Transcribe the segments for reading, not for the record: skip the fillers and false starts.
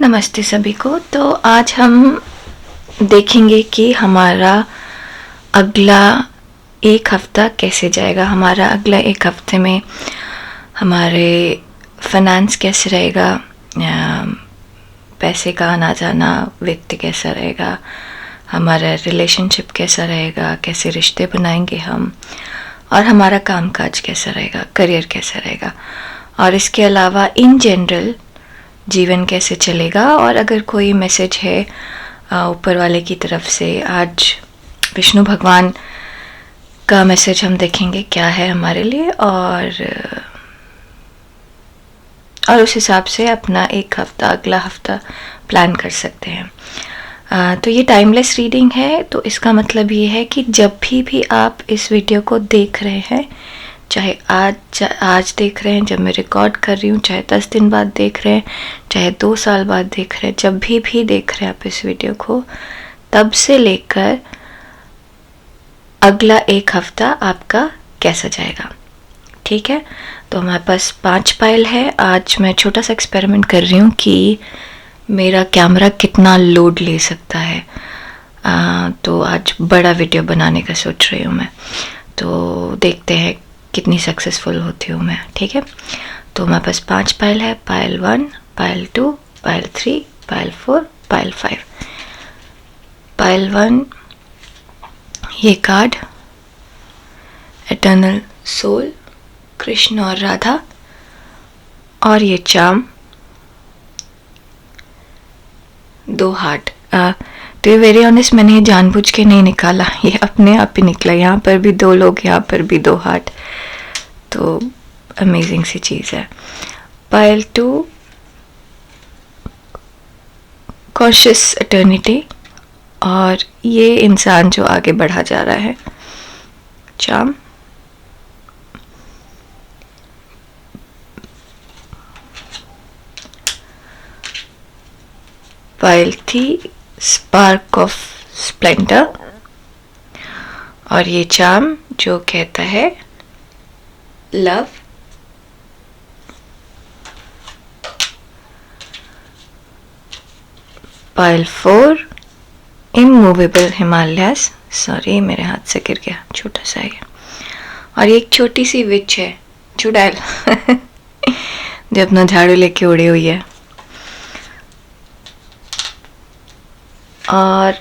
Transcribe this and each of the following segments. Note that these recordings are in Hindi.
नमस्ते सभी को। तो आज हम देखेंगे कि हमारा अगला एक हफ्ता कैसे जाएगा। हमारा अगला एक हफ्ते में हमारे फाइनेंस कैसे रहेगा, पैसे का आना जाना, व्यक्ति कैसा रहेगा, हमारा रिलेशनशिप कैसा रहेगा, कैसे रिश्ते बनाएंगे हम, और हमारा कामकाज कैसा रहेगा, करियर कैसा रहेगा, और इसके अलावा इन जनरल जीवन कैसे चलेगा। और अगर कोई मैसेज है ऊपर वाले की तरफ से, आज विष्णु भगवान का मैसेज हम देखेंगे क्या है हमारे लिए, और उस हिसाब से अपना एक हफ्ता, अगला हफ्ता प्लान कर सकते हैं। तो ये टाइमलेस रीडिंग है, तो इसका मतलब ये है कि जब भी आप इस वीडियो को देख रहे हैं, चाहे आज देख रहे हैं जब मैं रिकॉर्ड कर रही हूँ, चाहे 10 दिन बाद देख रहे हैं, चाहे 2 साल बाद देख रहे हैं, जब भी देख रहे हैं आप इस वीडियो को, तब से लेकर अगला एक हफ्ता आपका कैसा जाएगा। ठीक है, तो हमारे पास 5 पाइल है। आज मैं छोटा सा एक्सपेरिमेंट कर रही हूँ कि मेरा कैमरा कितना लोड ले सकता है। तो आज बड़ा वीडियो बनाने का सोच रही हूँ मैं, तो देखते हैं कितनी सक्सेसफुल होती हूँ मैं। ठीक है, तो हमारे पास 5 पाइल है। Pile 1, pile 2, pile 3, pile 4, pile 5। Pile 1, ये कार्ड एटर्नल सोल, कृष्ण और राधा, और ये चार्म 2 हार्ट। तो ये वेरी ऑनेस्ट, मैंने ये जानबूझ के नहीं निकाला, ये अपने आप ही निकला। यहाँ पर भी 2 लोग, यहाँ पर भी 2 हार्ट, तो अमेजिंग सी चीज़ है। पाइल 2, कॉन्शियस एटर्निटी, और ये इंसान जो आगे बढ़ा जा रहा है, charm. Pile 3, spark of splendour, और ये चार्म जो कहता है love. Pile 4, immovable Himalayas. Sorry, मेरे हाथ से गिर गया, छोटा सा है। और ये एक छोटी सी विच है, चुड़ैल जो अपना झाड़ू लेके उड़ी हुई है। और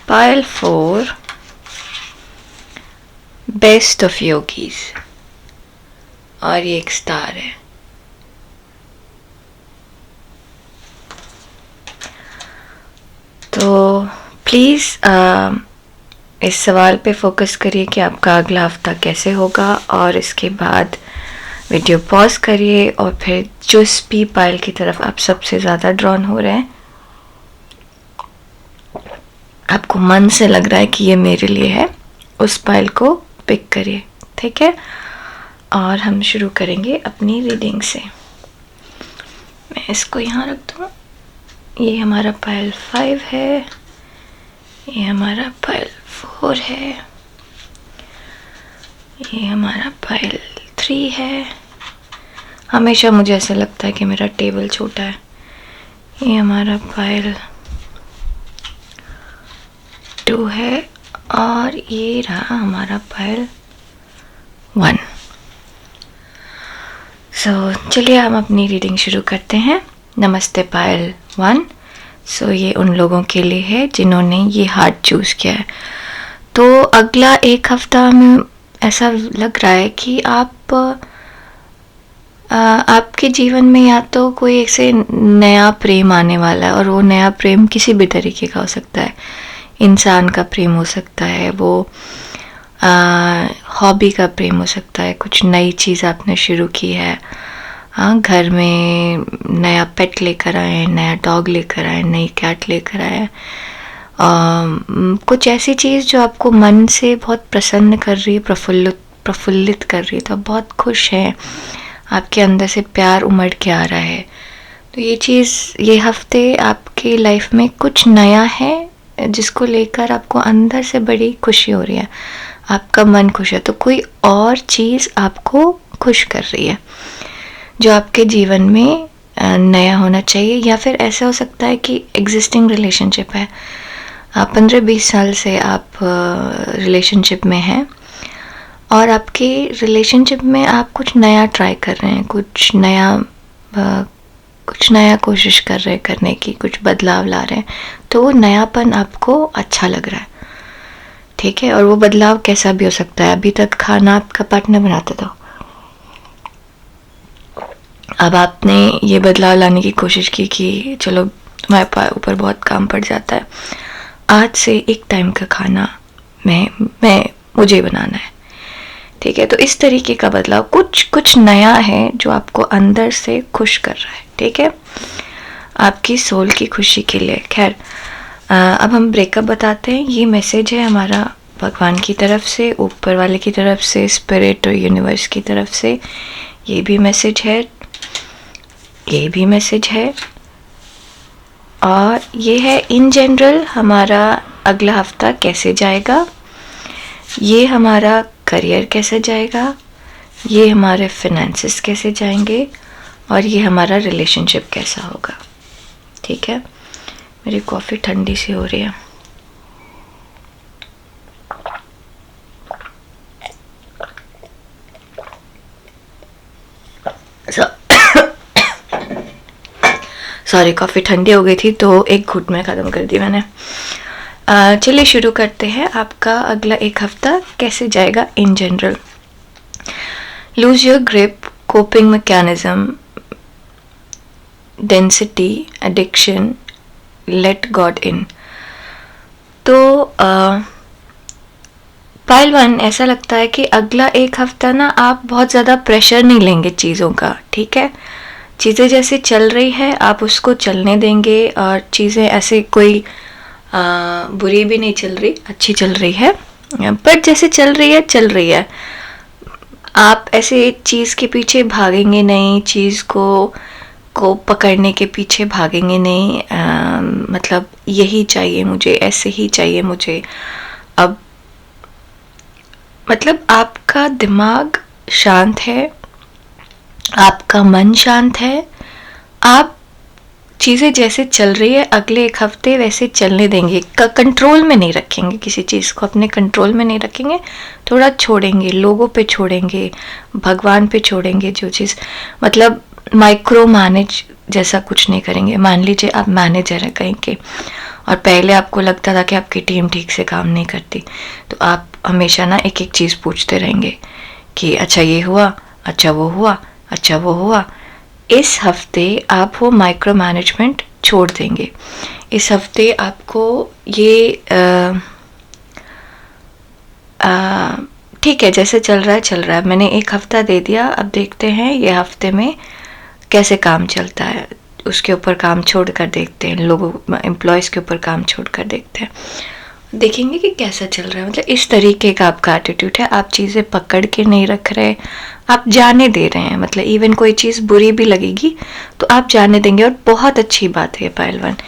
पाइल 4, बेस्ट ऑफ योगीज, और ये एक स्टार है। तो प्लीज़ इस सवाल पे फोकस करिए कि आपका अगला हफ्ता कैसे होगा, और इसके बाद वीडियो पॉज करिए और फिर जिस भी पाइल की तरफ आप सबसे ज़्यादा ड्रॉन हो रहे हैं, आपको मन से लग रहा है कि ये मेरे लिए है, उस पाइल को पिक करिए। ठीक है, और हम शुरू करेंगे अपनी रीडिंग से। मैं इसको यहाँ रख दूँ। ये हमारा पाइल 5 है, ये हमारा पाइल 4 है, ये हमारा पाइल 3 है। हमेशा मुझे ऐसा लगता है कि मेरा टेबल छोटा है। ये हमारा पाइल 2 है, और ये रहा हमारा पाइल 1। चलिए हम अपनी रीडिंग शुरू करते हैं। नमस्ते पाइल 1। ये उन लोगों के लिए है जिन्होंने ये हार्ट चूज़ किया है। तो अगला एक हफ्ता में ऐसा लग रहा है कि आपके जीवन में या तो कोई एक से नया प्रेम आने वाला है, और वो नया प्रेम किसी भी तरीके का हो सकता है। इंसान का प्रेम हो सकता है, वो हॉबी का प्रेम हो सकता है, कुछ नई चीज़ आपने शुरू की है। हाँ, घर में नया पेट लेकर आए, नया डॉग लेकर आए, नई कैट लेकर आए, कुछ ऐसी चीज़ जो आपको मन से बहुत प्रसन्न कर रही है, प्रफुल्लित कर रही है, तो आप बहुत खुश हैं, आपके अंदर से प्यार उमड़ के आ रहा है। तो ये चीज़, ये हफ्ते आपकी लाइफ में कुछ नया है जिसको लेकर आपको अंदर से बड़ी खुशी हो रही है, आपका मन खुश है। तो कोई और चीज़ आपको खुश कर रही है जो आपके जीवन में नया होना चाहिए, या फिर ऐसा हो सकता है कि एग्जिस्टिंग रिलेशनशिप है, आप 15-20 साल से आप रिलेशनशिप में हैं और आपके रिलेशनशिप में आप कुछ नया ट्राई कर रहे हैं, कुछ नया कोशिश कर रहे हैं करने की, कुछ बदलाव ला रहे हैं, तो वो नयापन आपको अच्छा लग रहा है, ठीक है। और वो बदलाव कैसा भी हो सकता है। अभी तक खाना आपका पार्टनर बनाता था, अब आपने ये बदलाव लाने की कोशिश की कि चलो तुम्हारे ऊपर बहुत काम पड़ जाता है, आज से एक टाइम का खाना मुझे बनाना है, ठीक है। तो इस तरीके का बदलाव कुछ नया है जो आपको अंदर से खुश कर रहा है, ठीक है, आपकी सोल की खुशी के लिए। खैर, अब हम ब्रेकअप बताते हैं। ये मैसेज है हमारा भगवान की तरफ से, ऊपर वाले की तरफ से, स्पिरिट और यूनिवर्स की तरफ से। ये भी मैसेज है, ये भी मैसेज है, और ये है इन जनरल हमारा अगला हफ्ता कैसे जाएगा, ये हमारा करियर कैसे जाएगा, ये हमारे फिनेंसेस कैसे जाएंगे, और ये हमारा रिलेशनशिप कैसा होगा, ठीक है। मेरी कॉफ़ी ठंडी सी हो रही है। सॉरी, कॉफ़ी ठंडी हो गई थी तो एक घुट में ख़त्म कर दी मैंने। चलिए शुरू करते हैं। आपका अगला एक हफ्ता कैसे जाएगा in general. Lose your grip, coping mechanism, density, addiction, let God in. तो पाइल 1, ऐसा लगता है कि अगला एक हफ्ता ना आप बहुत ज़्यादा प्रेशर नहीं लेंगे चीज़ों का, ठीक है। चीज़ें जैसे चल रही है आप उसको चलने देंगे, और चीज़ें ऐसे कोई बुरी भी नहीं चल रही, अच्छी चल रही है, पर जैसे चल रही है। आप ऐसे चीज़ के पीछे भागेंगे नहीं, चीज़ को पकड़ने के पीछे भागेंगे नहीं, मतलब यही चाहिए मुझे, ऐसे ही चाहिए मुझे। अब मतलब आपका दिमाग शांत है, आपका मन शांत है, आप चीज़ें जैसे चल रही है अगले एक हफ्ते वैसे चलने देंगे, कंट्रोल में नहीं रखेंगे, किसी चीज़ को अपने कंट्रोल में नहीं रखेंगे, थोड़ा छोड़ेंगे, लोगों पे छोड़ेंगे, भगवान पे छोड़ेंगे। जो चीज़ मतलब माइक्रो मैनेज जैसा कुछ नहीं करेंगे। मान लीजिए आप मैनेजर हैं कहीं के, और पहले आपको लगता था कि आपकी टीम ठीक से काम नहीं करती, तो आप हमेशा ना एक एक चीज़ पूछते रहेंगे कि अच्छा ये हुआ, अच्छा वो हुआ, अच्छा वो हुआ। इस हफ्ते आप वो माइक्रो मैनेजमेंट छोड़ देंगे। इस हफ्ते आपको ये ठीक है, जैसे चल रहा है, मैंने एक हफ्ता दे दिया, अब देखते हैं ये हफ्ते में कैसे काम चलता है, उसके ऊपर काम छोड़ कर देखते हैं, लोगों एम्प्लॉयज़ के ऊपर काम छोड़ कर देखते हैं, देखेंगे कि कैसा चल रहा है। मतलब इस तरीके का आपका एटीट्यूड है, आप चीज़ें पकड़ के नहीं रख रहे, आप जाने दे रहे हैं। मतलब इवन कोई चीज़ बुरी भी लगेगी तो आप जाने देंगे, और बहुत अच्छी बात है पाइल 1,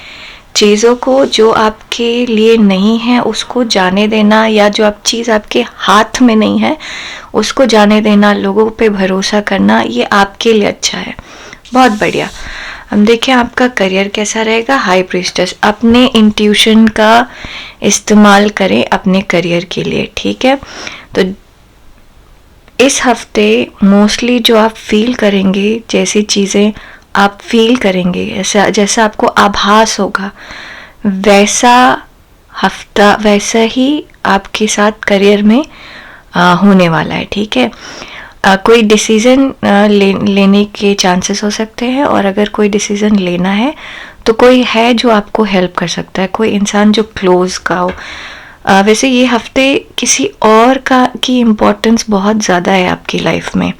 चीज़ों को जो आपके लिए नहीं है उसको जाने देना, या जो आप चीज़ आपके हाथ में नहीं है उसको जाने देना, लोगों पे भरोसा करना, ये आपके लिए अच्छा है। बहुत बढ़िया। हम देखें आपका करियर कैसा रहेगा। हाई प्रीस्टेस, अपने इंट्यूशन का इस्तेमाल करें अपने करियर के लिए, ठीक है। तो इस हफ्ते मोस्टली जो आप फील करेंगे, जैसी चीज़ें आप फील करेंगे, ऐसा जैसा आपको आभास होगा, वैसा हफ्ता वैसा ही आपके साथ करियर में होने वाला है, ठीक है। कोई डिसीज़न लेने के चांसेस हो सकते हैं, और अगर कोई डिसीज़न लेना है तो कोई है जो आपको हेल्प कर सकता है, कोई इंसान जो क्लोज का हो। वैसे ये हफ्ते किसी और की इम्पोर्टेंस बहुत ज़्यादा है आपकी लाइफ में,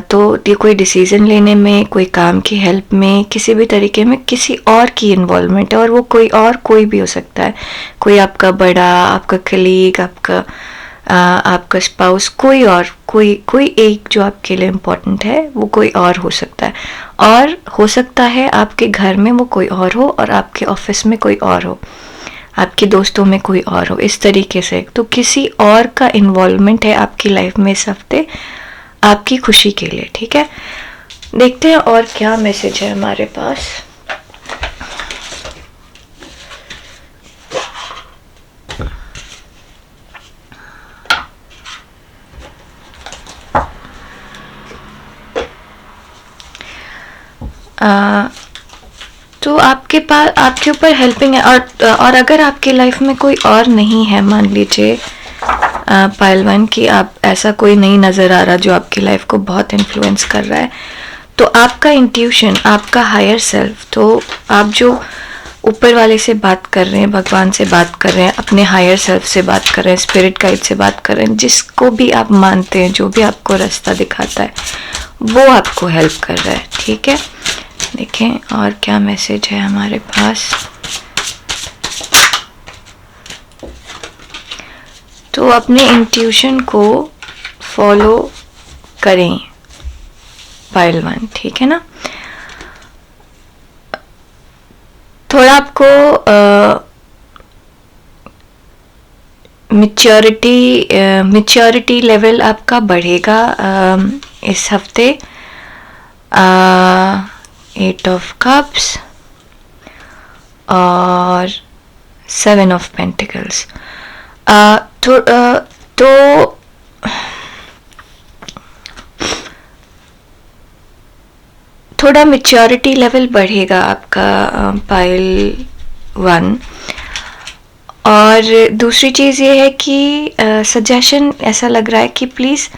तो ये कोई डिसीज़न लेने में, कोई काम की हेल्प में, किसी भी तरीके में किसी और की इन्वॉल्वमेंट है, और वो कोई भी हो सकता है, कोई आपका बड़ा, आपका कलीग, आपका स्पाउस, कोई एक जो आपके लिए इम्पोर्टेंट है वो कोई और हो सकता है, और हो सकता है आपके घर में वो कोई और हो, और आपके ऑफिस में कोई और हो, आपके दोस्तों में कोई और हो, इस तरीके से। तो किसी और का इन्वॉल्वमेंट है आपकी लाइफ में इस हफ्ते आपकी खुशी के लिए, ठीक है। देखते हैं और क्या मैसेज है हमारे पास। तो आपके पास, आपके ऊपर हेल्पिंग है, और अगर आपकी लाइफ में कोई और नहीं है, मान लीजिए पाइल 1 कि आप, ऐसा कोई नहीं नज़र आ रहा जो आपकी लाइफ को बहुत इन्फ्लुएंस कर रहा है, तो आपका इंट्यूशन, आपका हायर सेल्फ, तो आप जो ऊपर वाले से बात कर रहे हैं, भगवान से बात कर रहे हैं, अपने हायर सेल्फ से बात कर रहे हैं, स्पिरिट गाइड से बात कर रहे हैं, जिसको भी आप मानते हैं, जो भी आपको रास्ता दिखाता है, वो आपको हेल्प कर रहा है। ठीक है, देखें और क्या मैसेज है हमारे पास। तो अपने इंट्यूशन को फॉलो करें पाइल 1, ठीक है ना। थोड़ा आपको मैच्योरिटी लेवल आपका बढ़ेगा इस हफ्ते। 8 ऑफ कप्स और 7 ऑफ पेंटिकल्स। तो थोड़ा मैच्योरिटी लेवल बढ़ेगा आपका पाइल 1। और दूसरी चीज़ ये है कि सजेशन ऐसा लग रहा है कि प्लीज़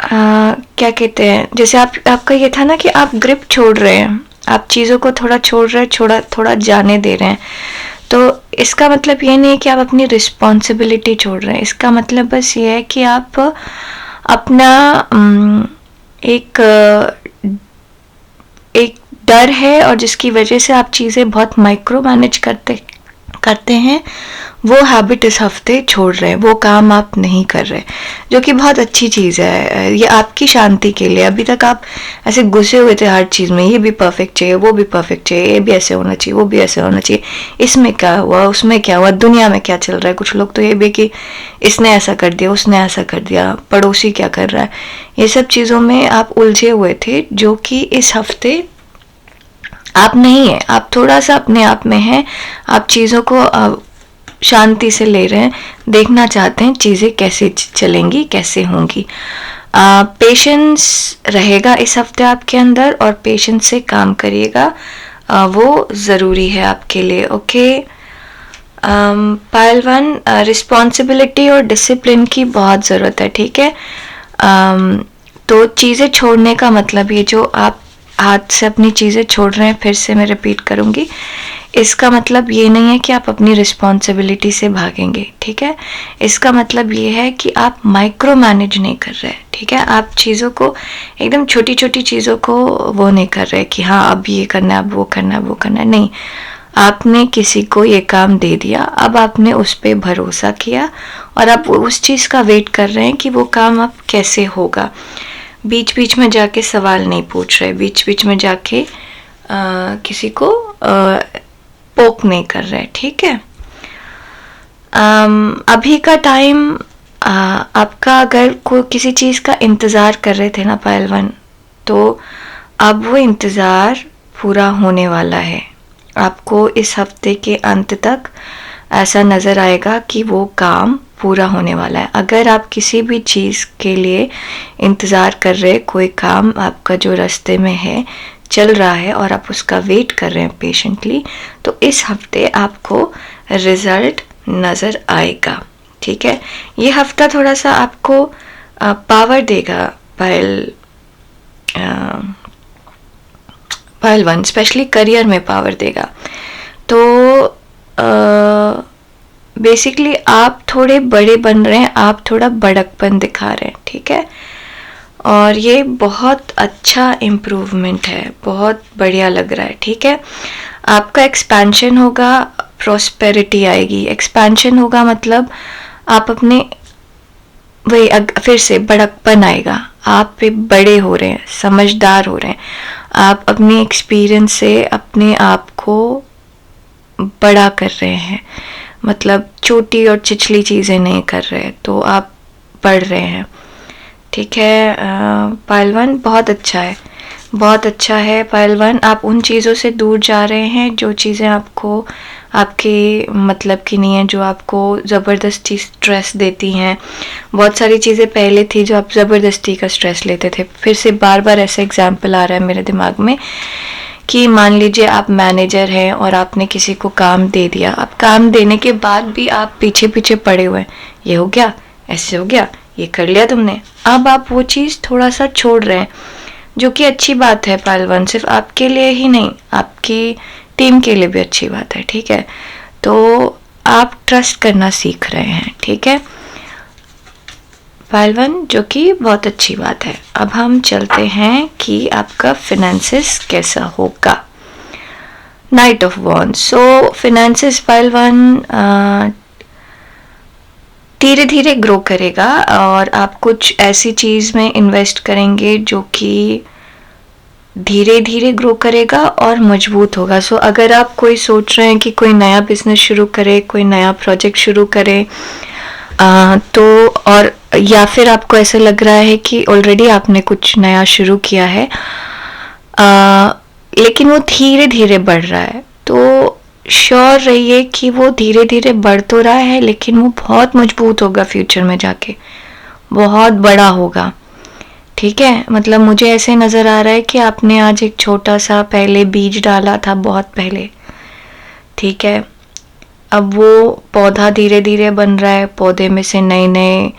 क्या कहते हैं, जैसे आपका ये था ना कि आप ग्रिप छोड़ रहे हैं, आप चीज़ों को थोड़ा छोड़ रहे हैं, थोड़ा जाने दे रहे हैं। तो इसका मतलब ये नहीं है कि आप अपनी रिस्पॉन्सिबिलिटी छोड़ रहे हैं, इसका मतलब बस ये है कि आप अपना एक डर है और जिसकी वजह से आप चीज़ें बहुत माइक्रो मैनेज करते हैं, वो हैबिट इस हफ्ते छोड़ रहे हैं, वो काम आप नहीं कर रहे, जो कि बहुत अच्छी चीज़ है। ये आपकी शांति के लिए। अभी तक आप ऐसे घुसे हुए थे हर चीज़ में, ये भी परफेक्ट चाहिए, वो भी परफेक्ट चाहिए, ये भी ऐसे होना चाहिए, वो भी ऐसे होना चाहिए, इसमें क्या हुआ, उसमें क्या हुआ, दुनिया में क्या चल रहा है। कुछ लोग तो ये भी कि इसने ऐसा कर दिया, उसने ऐसा कर दिया, पड़ोसी क्या कर रहा है, ये सब चीज़ों में आप उलझे हुए थे, जो कि इस हफ्ते आप नहीं है। आप थोड़ा सा अपने आप में हैं, आप चीज़ों को शांति से ले रहे हैं, देखना चाहते हैं चीज़ें कैसे चलेंगी, कैसे होंगी। पेशेंस रहेगा इस हफ्ते आपके अंदर, और पेशेंस से काम करिएगा, वो ज़रूरी है आपके लिए। ओके पाइल 1, रिस्पॉन्सिबिलिटी और डिसिप्लिन की बहुत ज़रूरत है। ठीक है, तो चीज़ें छोड़ने का मतलब, ये जो आप हाथ से अपनी चीज़ें छोड़ रहे हैं, फिर से मैं रिपीट करूँगी, इसका मतलब ये नहीं है कि आप अपनी रिस्पॉन्सिबिलिटी से भागेंगे। ठीक है, इसका मतलब ये है कि आप माइक्रो मैनेज नहीं कर रहे। ठीक है, आप चीज़ों को एकदम छोटी छोटी चीज़ों को वो नहीं कर रहे कि हाँ अब ये करना है, अब वो करना है, वो करना है। नहीं, आपने किसी को ये काम दे दिया, अब आपने उस पर भरोसा किया और आप उस चीज़ का वेट कर रहे हैं कि वो काम अब कैसे होगा। बीच बीच में जाके सवाल नहीं पूछ रहे, बीच बीच में जाके किसी को पोक नहीं कर रहे। ठीक है, अभी का टाइम आपका, अगर कोई किसी चीज़ का इंतज़ार कर रहे थे ना पाइल 1, तो अब वो इंतज़ार पूरा होने वाला है। आपको इस हफ्ते के अंत तक ऐसा नज़र आएगा कि वो काम पूरा होने वाला है। अगर आप किसी भी चीज़ के लिए इंतज़ार कर रहे, कोई काम आपका जो रास्ते में है, चल रहा है और आप उसका वेट कर रहे हैं पेशेंटली, तो इस हफ्ते आपको रिज़ल्ट नज़र आएगा। ठीक है, ये हफ्ता थोड़ा सा आपको पावर देगा पाइल 1, स्पेशली करियर में पावर देगा। तो बेसिकली आप थोड़े बड़े बन रहे हैं, आप थोड़ा बड़कपन दिखा रहे हैं। ठीक है, और ये बहुत अच्छा इम्प्रूवमेंट है, बहुत बढ़िया लग रहा है। ठीक है, आपका एक्सपेंशन होगा, प्रॉस्पेरिटी आएगी। एक्सपेंशन होगा मतलब आप अपने, वही फिर से बड़कपन आएगा, आप पे बड़े हो रहे हैं, समझदार हो रहे हैं, आप अपने एक्सपीरियंस से अपने आप को बड़ा कर रहे हैं, मतलब छोटी और चिचली चीज़ें नहीं कर रहे, तो आप बढ़ रहे हैं। ठीक है। पाइल 1 बहुत अच्छा है, बहुत अच्छा है। पाइल 1, आप उन चीज़ों से दूर जा रहे हैं जो चीज़ें आपको आपके मतलब की नहीं है, जो आपको ज़बरदस्ती स्ट्रेस देती हैं। बहुत सारी चीज़ें पहले थी जो आप ज़बरदस्ती का स्ट्रेस लेते थे। फिर से बार बार ऐसा एग्जाम्पल आ रहा है मेरे दिमाग में कि मान लीजिए आप मैनेजर हैं और आपने किसी को काम दे दिया। अब काम देने के बाद भी आप पीछे पीछे पड़े हुए हैं, ये हो गया, ऐसे हो गया, ये कर लिया तुमने। अब आप वो चीज़ थोड़ा सा छोड़ रहे हैं, जो कि अच्छी बात है पाइल 1, सिर्फ आपके लिए ही नहीं, आपकी टीम के लिए भी अच्छी बात है। ठीक है, तो आप ट्रस्ट करना सीख रहे हैं। ठीक है पाइल 1, जो कि बहुत अच्छी बात है। अब हम चलते हैं कि आपका फिनेंसेस कैसा होगा। Night of wands. So finances pile 1 धीरे धीरे ग्रो करेगा और आप कुछ ऐसी चीज़ में इन्वेस्ट करेंगे जो कि धीरे धीरे ग्रो करेगा और मजबूत होगा। सो अगर आप कोई सोच रहे हैं कि कोई नया बिजनेस शुरू करे, कोई नया प्रोजेक्ट शुरू करे, तो और या फिर आपको ऐसा लग रहा है कि ऑलरेडी आपने कुछ नया शुरू किया है, लेकिन वो धीरे धीरे बढ़ रहा है, तो श्योर रहिए कि वो धीरे धीरे बढ़ तो रहा है लेकिन वो बहुत मजबूत होगा, फ्यूचर में जाके बहुत बड़ा होगा। ठीक है, मतलब मुझे ऐसे नज़र आ रहा है कि आपने आज एक छोटा सा पहले बीज डाला था, बहुत पहले। ठीक है, अब वो पौधा धीरे धीरे बन रहा है, पौधे में से नए नए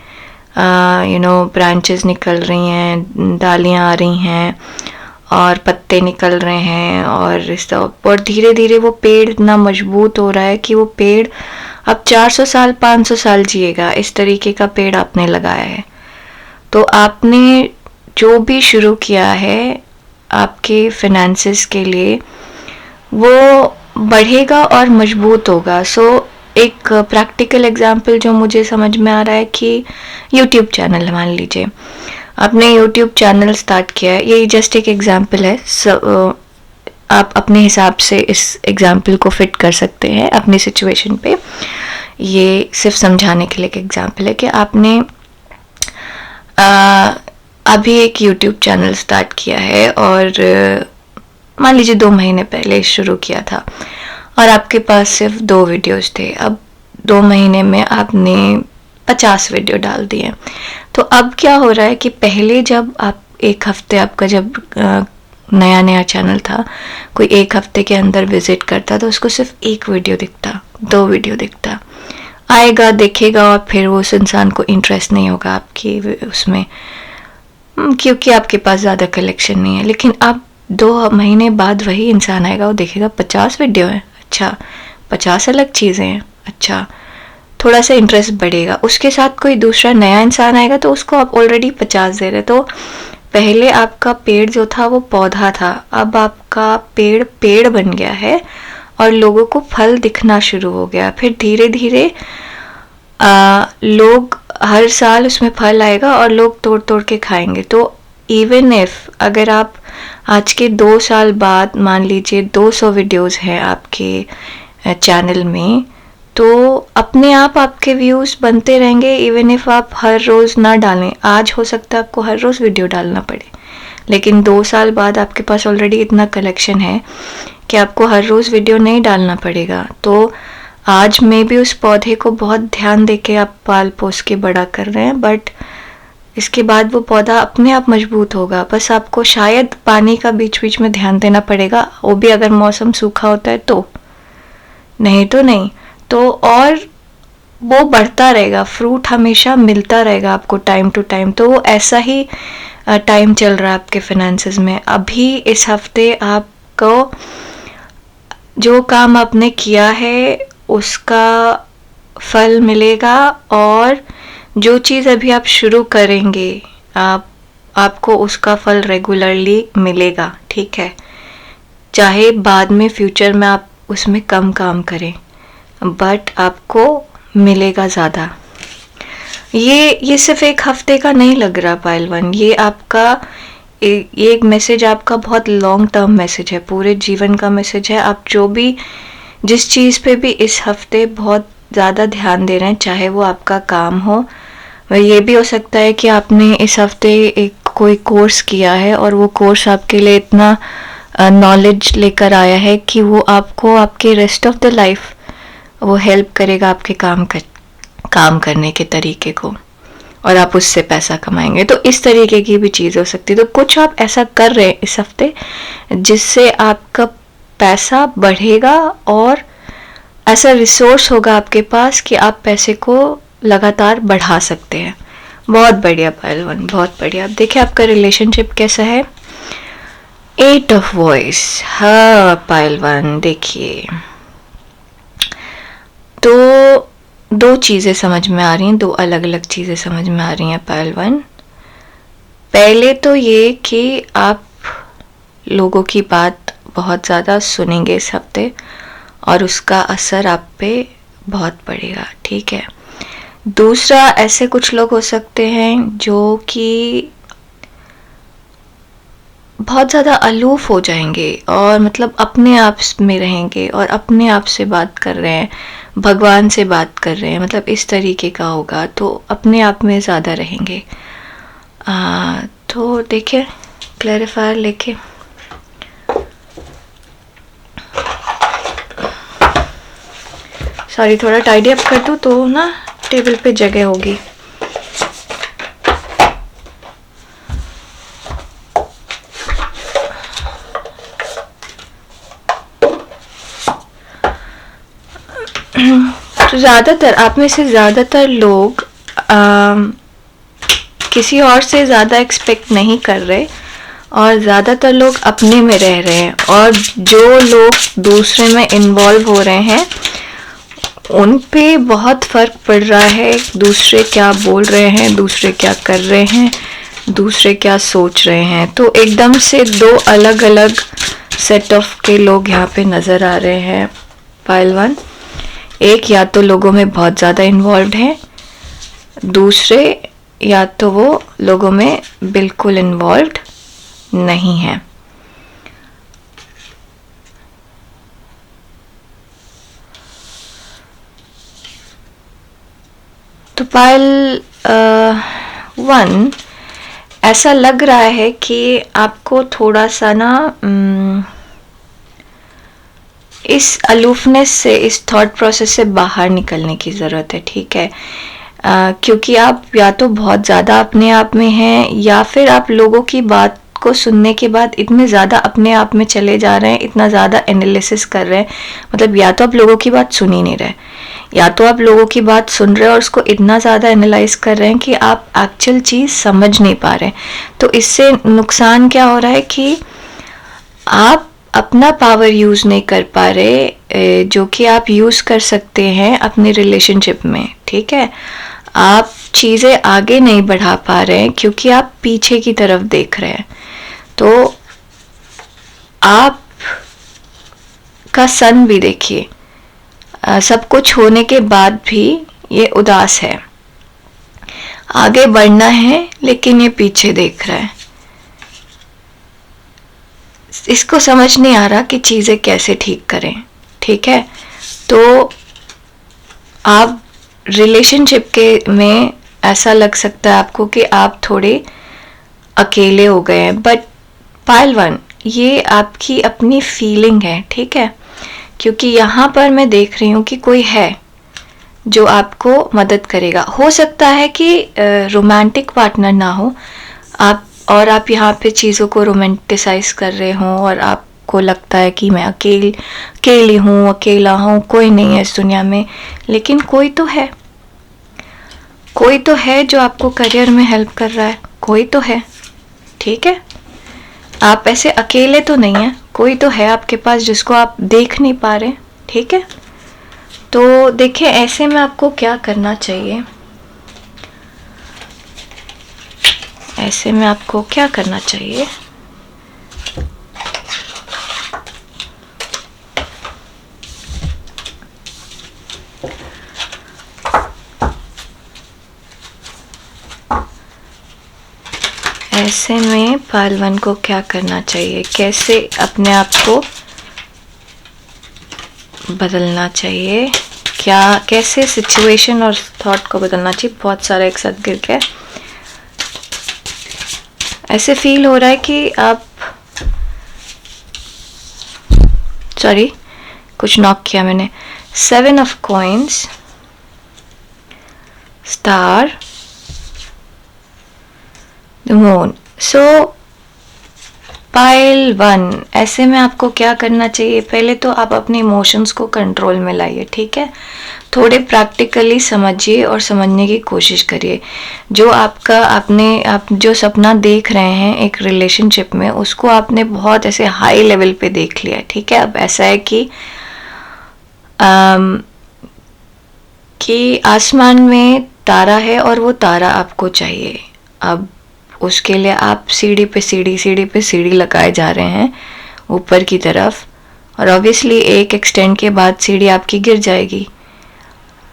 ब्रांचेस निकल रही हैं, डालियां आ रही हैं और पत्ते निकल रहे हैं, और धीरे धीरे वो पेड़ इतना मजबूत हो रहा है कि वो पेड़ अब 400 साल 500 साल जिएगा। इस तरीके का पेड़ आपने लगाया है। तो आपने जो भी शुरू किया है आपके फिनेंसेस के लिए, वो बढ़ेगा और मजबूत होगा। सो एक प्रैक्टिकल एग्जांपल जो मुझे समझ में आ रहा है कि यूट्यूब चैनल मान लीजिए, आपने यूट्यूब चैनल स्टार्ट किया है, ये जस्ट एक एग्जांपल है। आप अपने हिसाब से इस एग्जांपल को फिट कर सकते हैं अपनी सिचुएशन पे। ये सिर्फ समझाने के लिए एक एग्जांपल है कि आपने अभी एक यूट्यूब चैनल स्टार्ट किया है और मान लीजिए 2 महीने पहले शुरू किया था और आपके पास सिर्फ 2 वीडियोस थे। अब 2 महीने में आपने 50 वीडियो डाल दिए। तो अब क्या हो रहा है कि पहले जब आप एक हफ्ते, आपका जब नया नया चैनल था, कोई एक हफ्ते के अंदर विजिट करता तो उसको सिर्फ 1 वीडियो दिखता, 2 वीडियो दिखता, आएगा देखेगा और फिर वो उस इंसान को इंटरेस्ट नहीं होगा आपकी उसमें, क्योंकि आपके पास ज़्यादा कलेक्शन नहीं है। लेकिन अब 2 महीने बाद वही इंसान आएगा, वो देखेगा 50 वीडियो है, अच्छा 50 अलग चीज़ें हैं, अच्छा थोड़ा सा इंटरेस्ट बढ़ेगा। उसके साथ कोई दूसरा नया इंसान आएगा तो उसको आप ऑलरेडी 50 दे रहे। तो पहले आपका पेड़ जो था वो पौधा था, अब आपका पेड़ बन गया है और लोगों को फल दिखना शुरू हो गया। फिर धीरे धीरे लोग हर साल उसमें फल आएगा और लोग तोड़ तोड़ के खाएंगे। तो इवन इफ अगर आप आज के 2 साल बाद मान लीजिए 200 वीडियोस हैं आपके चैनल में, तो अपने आप आपके व्यूज़ बनते रहेंगे। इवन इफ आप हर रोज़ ना डालें, आज हो सकता है आपको हर रोज़ वीडियो डालना पड़े, लेकिन 2 साल बाद आपके पास ऑलरेडी इतना कलेक्शन है कि आपको हर रोज़ वीडियो नहीं डालना पड़ेगा। तो आज में भी उस पौधे को बहुत ध्यान देके आप पाल पोस के बड़ा कर रहे हैं, बट इसके बाद वो पौधा अपने आप मजबूत होगा। बस आपको शायद पानी का बीच बीच में ध्यान देना पड़ेगा, वो भी अगर मौसम सूखा होता है तो, नहीं तो नहीं। तो और वो बढ़ता रहेगा, फ्रूट हमेशा मिलता रहेगा आपको टाइम टू टाइम। तो वो ऐसा ही टाइम चल रहा है आपके फाइनेंसेस में। अभी इस हफ्ते आपको जो काम आपने किया है उसका फल मिलेगा, और जो चीज़ अभी आप शुरू करेंगे आपको उसका फल रेगुलरली मिलेगा। ठीक है, चाहे बाद में फ्यूचर में आप उसमें कम काम करें, बट आपको मिलेगा ज़्यादा। ये सिर्फ एक हफ्ते का नहीं लग रहा पाइल 1, ये आपका ये एक मैसेज आपका बहुत लॉन्ग टर्म मैसेज है, पूरे जीवन का मैसेज है। आप जो भी जिस चीज़ पे भी इस हफ्ते बहुत ज़्यादा ध्यान दे रहे हैं, चाहे वो आपका काम हो, और ये भी हो सकता है कि आपने इस हफ्ते एक कोई कोर्स किया है और वो कोर्स आपके लिए इतना नॉलेज लेकर आया है कि वो आपको आपके रेस्ट ऑफ द लाइफ वो हेल्प करेगा आपके काम करने के तरीके को, और आप उससे पैसा कमाएंगे। तो इस तरीके की भी चीज़ हो सकती है। तो कुछ आप ऐसा कर रहे हैं इस हफ्ते जिससे आपका पैसा बढ़ेगा और ऐसा रिसोर्स होगा आपके पास कि आप पैसे को लगातार बढ़ा सकते हैं। बहुत बढ़िया पहलवान, बहुत बढ़िया। अब देखिए आपका रिलेशनशिप कैसा है। 8 ऑफ वॉइस। हाँ पहलवान, देखिए तो दो चीज़ें समझ में आ रही हैं, दो अलग अलग चीज़ें समझ में आ रही हैं पहलवान। पहले तो ये कि आप लोगों की बात बहुत ज़्यादा सुनेंगे इस हफ्ते और उसका असर आप पे बहुत पड़ेगा, ठीक है। दूसरा, ऐसे कुछ लोग हो सकते हैं जो कि बहुत ज़्यादा अलूफ हो जाएंगे और मतलब अपने आप में रहेंगे और अपने आप से बात कर रहे हैं, भगवान से बात कर रहे हैं, मतलब इस तरीके का होगा। तो अपने आप में ज़्यादा रहेंगे। तो देखिए क्लैरिफायर लेके सॉरी थोड़ा टाइडी अप कर दूँ तो ना टेबल पे जगह होगी। तो ज़्यादातर आप में से ज़्यादातर लोग किसी और से ज़्यादा एक्सपेक्ट नहीं कर रहे और ज़्यादातर लोग अपने में रह रहे हैं, और जो लोग दूसरे में इन्वॉल्व हो रहे हैं उन पे बहुत फ़र्क पड़ रहा है। दूसरे क्या बोल रहे हैं, दूसरे क्या कर रहे हैं, दूसरे क्या सोच रहे हैं। तो एकदम से दो अलग अलग सेट ऑफ के लोग यहाँ पे नज़र आ रहे हैं पहलवान। एक या तो लोगों में बहुत ज़्यादा इन्वॉल्व हैं, दूसरे या तो वो लोगों में बिल्कुल इन्वॉल्व नहीं है। तो पायल 1 ऐसा लग रहा है कि आपको थोड़ा सा ना इस अलूफनेस से, इस थॉट प्रोसेस से बाहर निकलने की ज़रूरत है, ठीक है। क्योंकि आप या तो बहुत ज़्यादा अपने आप में हैं या फिर आप लोगों की बात को सुनने के बाद इतने ज़्यादा अपने आप में चले जा रहे हैं, इतना ज़्यादा एनालिसिस कर रहे हैं। मतलब या तो आप लोगों की बात सुन ही नहीं रहे, या तो आप लोगों की बात सुन रहे हैं और उसको इतना ज़्यादा एनालाइज कर रहे हैं कि आप एक्चुअल चीज़ समझ नहीं पा रहे। तो इससे नुकसान क्या हो रहा है कि आप अपना पावर यूज़ नहीं कर पा रहे जो कि आप यूज़ कर सकते हैं अपने रिलेशनशिप में, ठीक है। आप चीज़ें आगे नहीं बढ़ा पा रहे हैं क्योंकि आप पीछे की तरफ देख रहे हैं। तो आप का सन भी देखिए, सब कुछ होने के बाद भी ये उदास है, आगे बढ़ना है लेकिन ये पीछे देख रहा है। इसको समझ नहीं आ रहा कि चीज़ें कैसे ठीक करें, ठीक है। तो आप रिलेशनशिप के में ऐसा लग सकता है आपको कि आप थोड़े अकेले हो गए हैं, बट पायल 1 ये आपकी अपनी फीलिंग है, ठीक है। क्योंकि यहाँ पर मैं देख रही हूँ कि कोई है जो आपको मदद करेगा। हो सकता है कि रोमांटिक पार्टनर ना हो आप, और आप यहाँ पे चीज़ों को रोमांटिसाइज कर रहे हों और आपको लगता है कि मैं अकेली हूँ, अकेला हूँ, कोई नहीं है इस दुनिया में। लेकिन कोई तो है, कोई तो है जो आपको करियर में हेल्प कर रहा है, कोई तो है, ठीक है। आप ऐसे अकेले तो नहीं हैं, कोई तो है आपके पास जिसको आप देख नहीं पा रहे, ठीक है। तो देखिए ऐसे में आपको क्या करना चाहिए, ऐसे में आपको क्या करना चाहिए। ऐसे में पालवन को क्या करना चाहिए, कैसे अपने आप को बदलना चाहिए, क्या कैसे सिचुएशन और थॉट को बदलना चाहिए। बहुत सारा एक साथ गिर के ऐसे फील हो रहा है कि आप, सॉरी कुछ नॉक किया मैंने। 7 of coins, star, the moon. So pile 1, ऐसे में आपको क्या करना चाहिए, पहले तो आप अपने इमोशंस को कंट्रोल में लाइए, ठीक है। थोड़े प्रैक्टिकली समझिए और समझने की कोशिश करिए। जो आप जो सपना देख रहे हैं एक रिलेशनशिप में, उसको आपने बहुत ऐसे हाई लेवल पे देख लिया है, ठीक है। अब ऐसा है कि आसमान में तारा है और वो तारा आपको चाहिए। अब उसके लिए आप सीढ़ी पे सीढ़ी लगाए जा रहे हैं ऊपर की तरफ, और ऑब्वियसली एक एक्सटेंड के बाद सीढ़ी आपकी गिर जाएगी।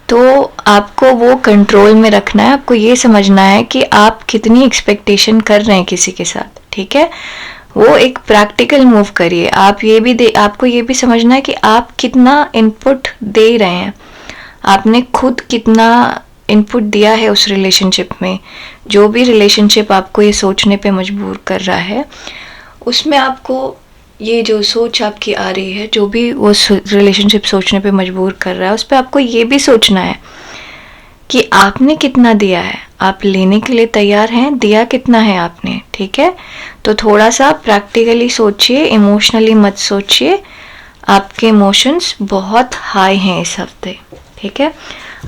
तो आपको वो कंट्रोल में रखना है। आपको ये समझना है कि आप कितनी एक्सपेक्टेशन कर रहे हैं किसी के साथ, ठीक है। वो एक प्रैक्टिकल मूव करिए। आपको ये भी समझना है कि आप कितना इनपुट दे रहे हैं, आपने खुद कितना इनपुट दिया है उस रिलेशनशिप में। जो भी रिलेशनशिप आपको ये सोचने पे मजबूर कर रहा है, उसमें आपको ये जो सोच आपकी आ रही है, जो भी वो रिलेशनशिप सोचने पे मजबूर कर रहा है, उस पर आपको ये भी सोचना है कि आपने कितना दिया है, आप लेने के लिए तैयार हैं, दिया कितना है आपने, ठीक है। तो थोड़ा सा प्रैक्टिकली सोचिए, इमोशनली मत सोचिए। आपके इमोशंस बहुत हाई हैं इस हफ्ते, ठीक है।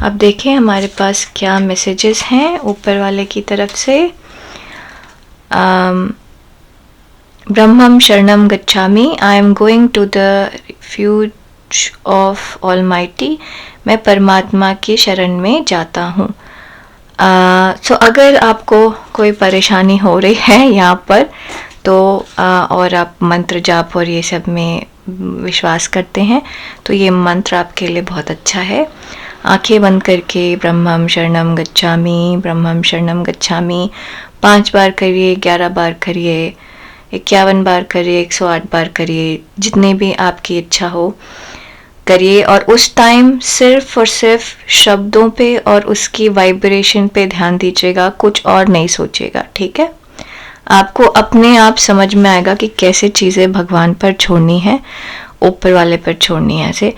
अब देखें हमारे पास क्या मैसेजेस हैं ऊपर वाले की तरफ से। ब्रह्मम शरणम गच्छामि, I am going to the refuge of almighty, मैं परमात्मा की शरण में जाता हूँ। सो अगर आपको कोई परेशानी हो रही है यहाँ पर तो और आप मंत्र जाप और ये सब में विश्वास करते हैं, तो ये मंत्र आपके लिए बहुत अच्छा है। आंखें बंद करके ब्रह्मम शरणम गच्छामि, ब्रह्मम शरणम गच्छामि 5 बार करिए, 11 बार करिए, 51 बार करिए, 108 बार करिए, जितने भी आपकी इच्छा हो करिए। और उस टाइम सिर्फ और सिर्फ शब्दों पे और उसकी वाइब्रेशन पे ध्यान दीजिएगा, कुछ और नहीं सोचिएगा, ठीक है। आपको अपने आप समझ में आएगा कि कैसे चीज़ें भगवान पर छोड़नी है, ऊपर वाले पर छोड़नी है। ऐसे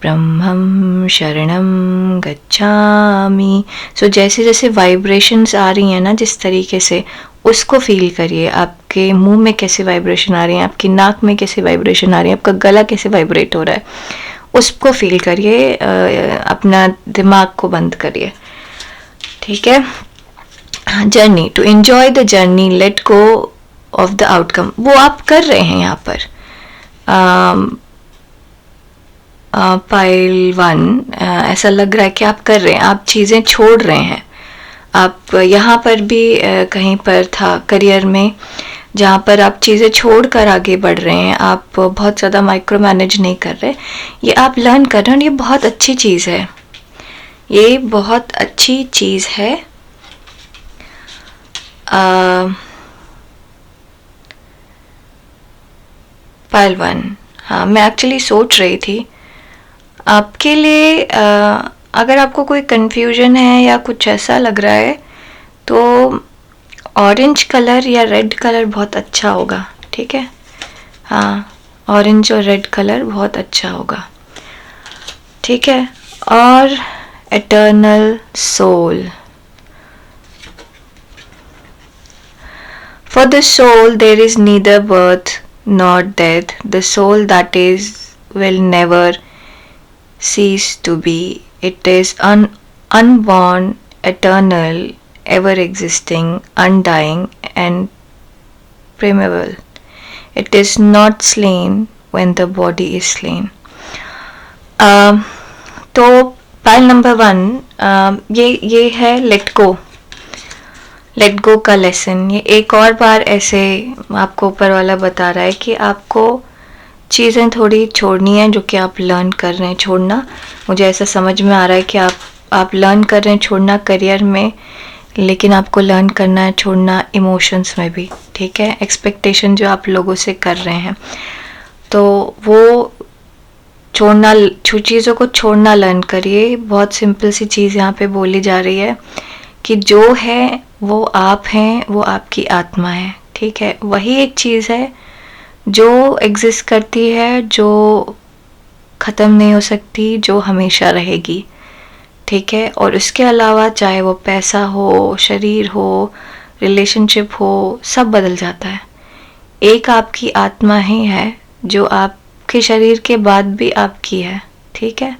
ब्रह्मम शरणम गच्छामि। सो जैसे जैसे वाइब्रेशंस आ रही हैं ना, जिस तरीके से, उसको फील करिए। आपके मुंह में कैसे वाइब्रेशन आ रही है, आपकी नाक में कैसे वाइब्रेशन आ रही है, आपका गला कैसे वाइब्रेट हो रहा है, उसको फील करिए। अपना दिमाग को बंद करिए, ठीक है। Journey, to enjoy the journey, let go of the outcome, वो आप कर रहे हैं यहाँ पर। पाइल 1, ऐसा लग रहा है कि आप कर रहे हैं, आप चीज़ें छोड़ रहे हैं। आप यहाँ पर भी कहीं पर था करियर में, जहाँ पर आप चीज़ें छोड़कर आगे बढ़ रहे हैं, आप बहुत ज़्यादा माइक्रो मैनेज नहीं कर रहे, ये आप लर्न कर रहे हैं, और ये बहुत अच्छी चीज़ है, ये बहुत अच्छी चीज़ है। पाइल 1, हाँ, मैं एक्चुअली सोच रही थी आपके लिए, अगर आपको कोई कन्फ्यूजन है या कुछ ऐसा लग रहा है, तो ऑरेंज कलर या रेड कलर बहुत अच्छा होगा, ठीक है। हाँ, ऑरेंज और रेड कलर बहुत अच्छा होगा, ठीक है। और eternal soul, for the soul there is neither birth not death, the soul that is will never cease to be, it is unborn, eternal, ever existing, undying and primeval. It is not slain when the body is slain. तो पाइल नंबर 1, ये है लेट गो का लेसन। ये एक और बार ऐसे आपको ऊपर वाला बता रहा है कि आपको चीज़ें थोड़ी छोड़नी है, जो कि आप लर्न कर रहे हैं छोड़ना। मुझे ऐसा समझ में आ रहा है कि आप लर्न कर रहे हैं छोड़ना करियर में, लेकिन आपको लर्न करना है छोड़ना इमोशंस में भी, ठीक है। एक्सपेक्टेशन जो आप लोगों से कर रहे हैं, तो वो चीज़ों को छोड़ना लर्न करिए। बहुत सिंपल सी चीज़ यहाँ पे बोली जा रही है कि जो है वो आप हैं, वो आपकी आत्मा है, ठीक है। वही एक चीज़ है जो एग्जिस्ट करती है, जो ख़त्म नहीं हो सकती, जो हमेशा रहेगी, ठीक है। और उसके अलावा चाहे वो पैसा हो, शरीर हो, रिलेशनशिप हो, सब बदल जाता है। एक आपकी आत्मा ही है जो आपके शरीर के बाद भी आपकी है, ठीक है।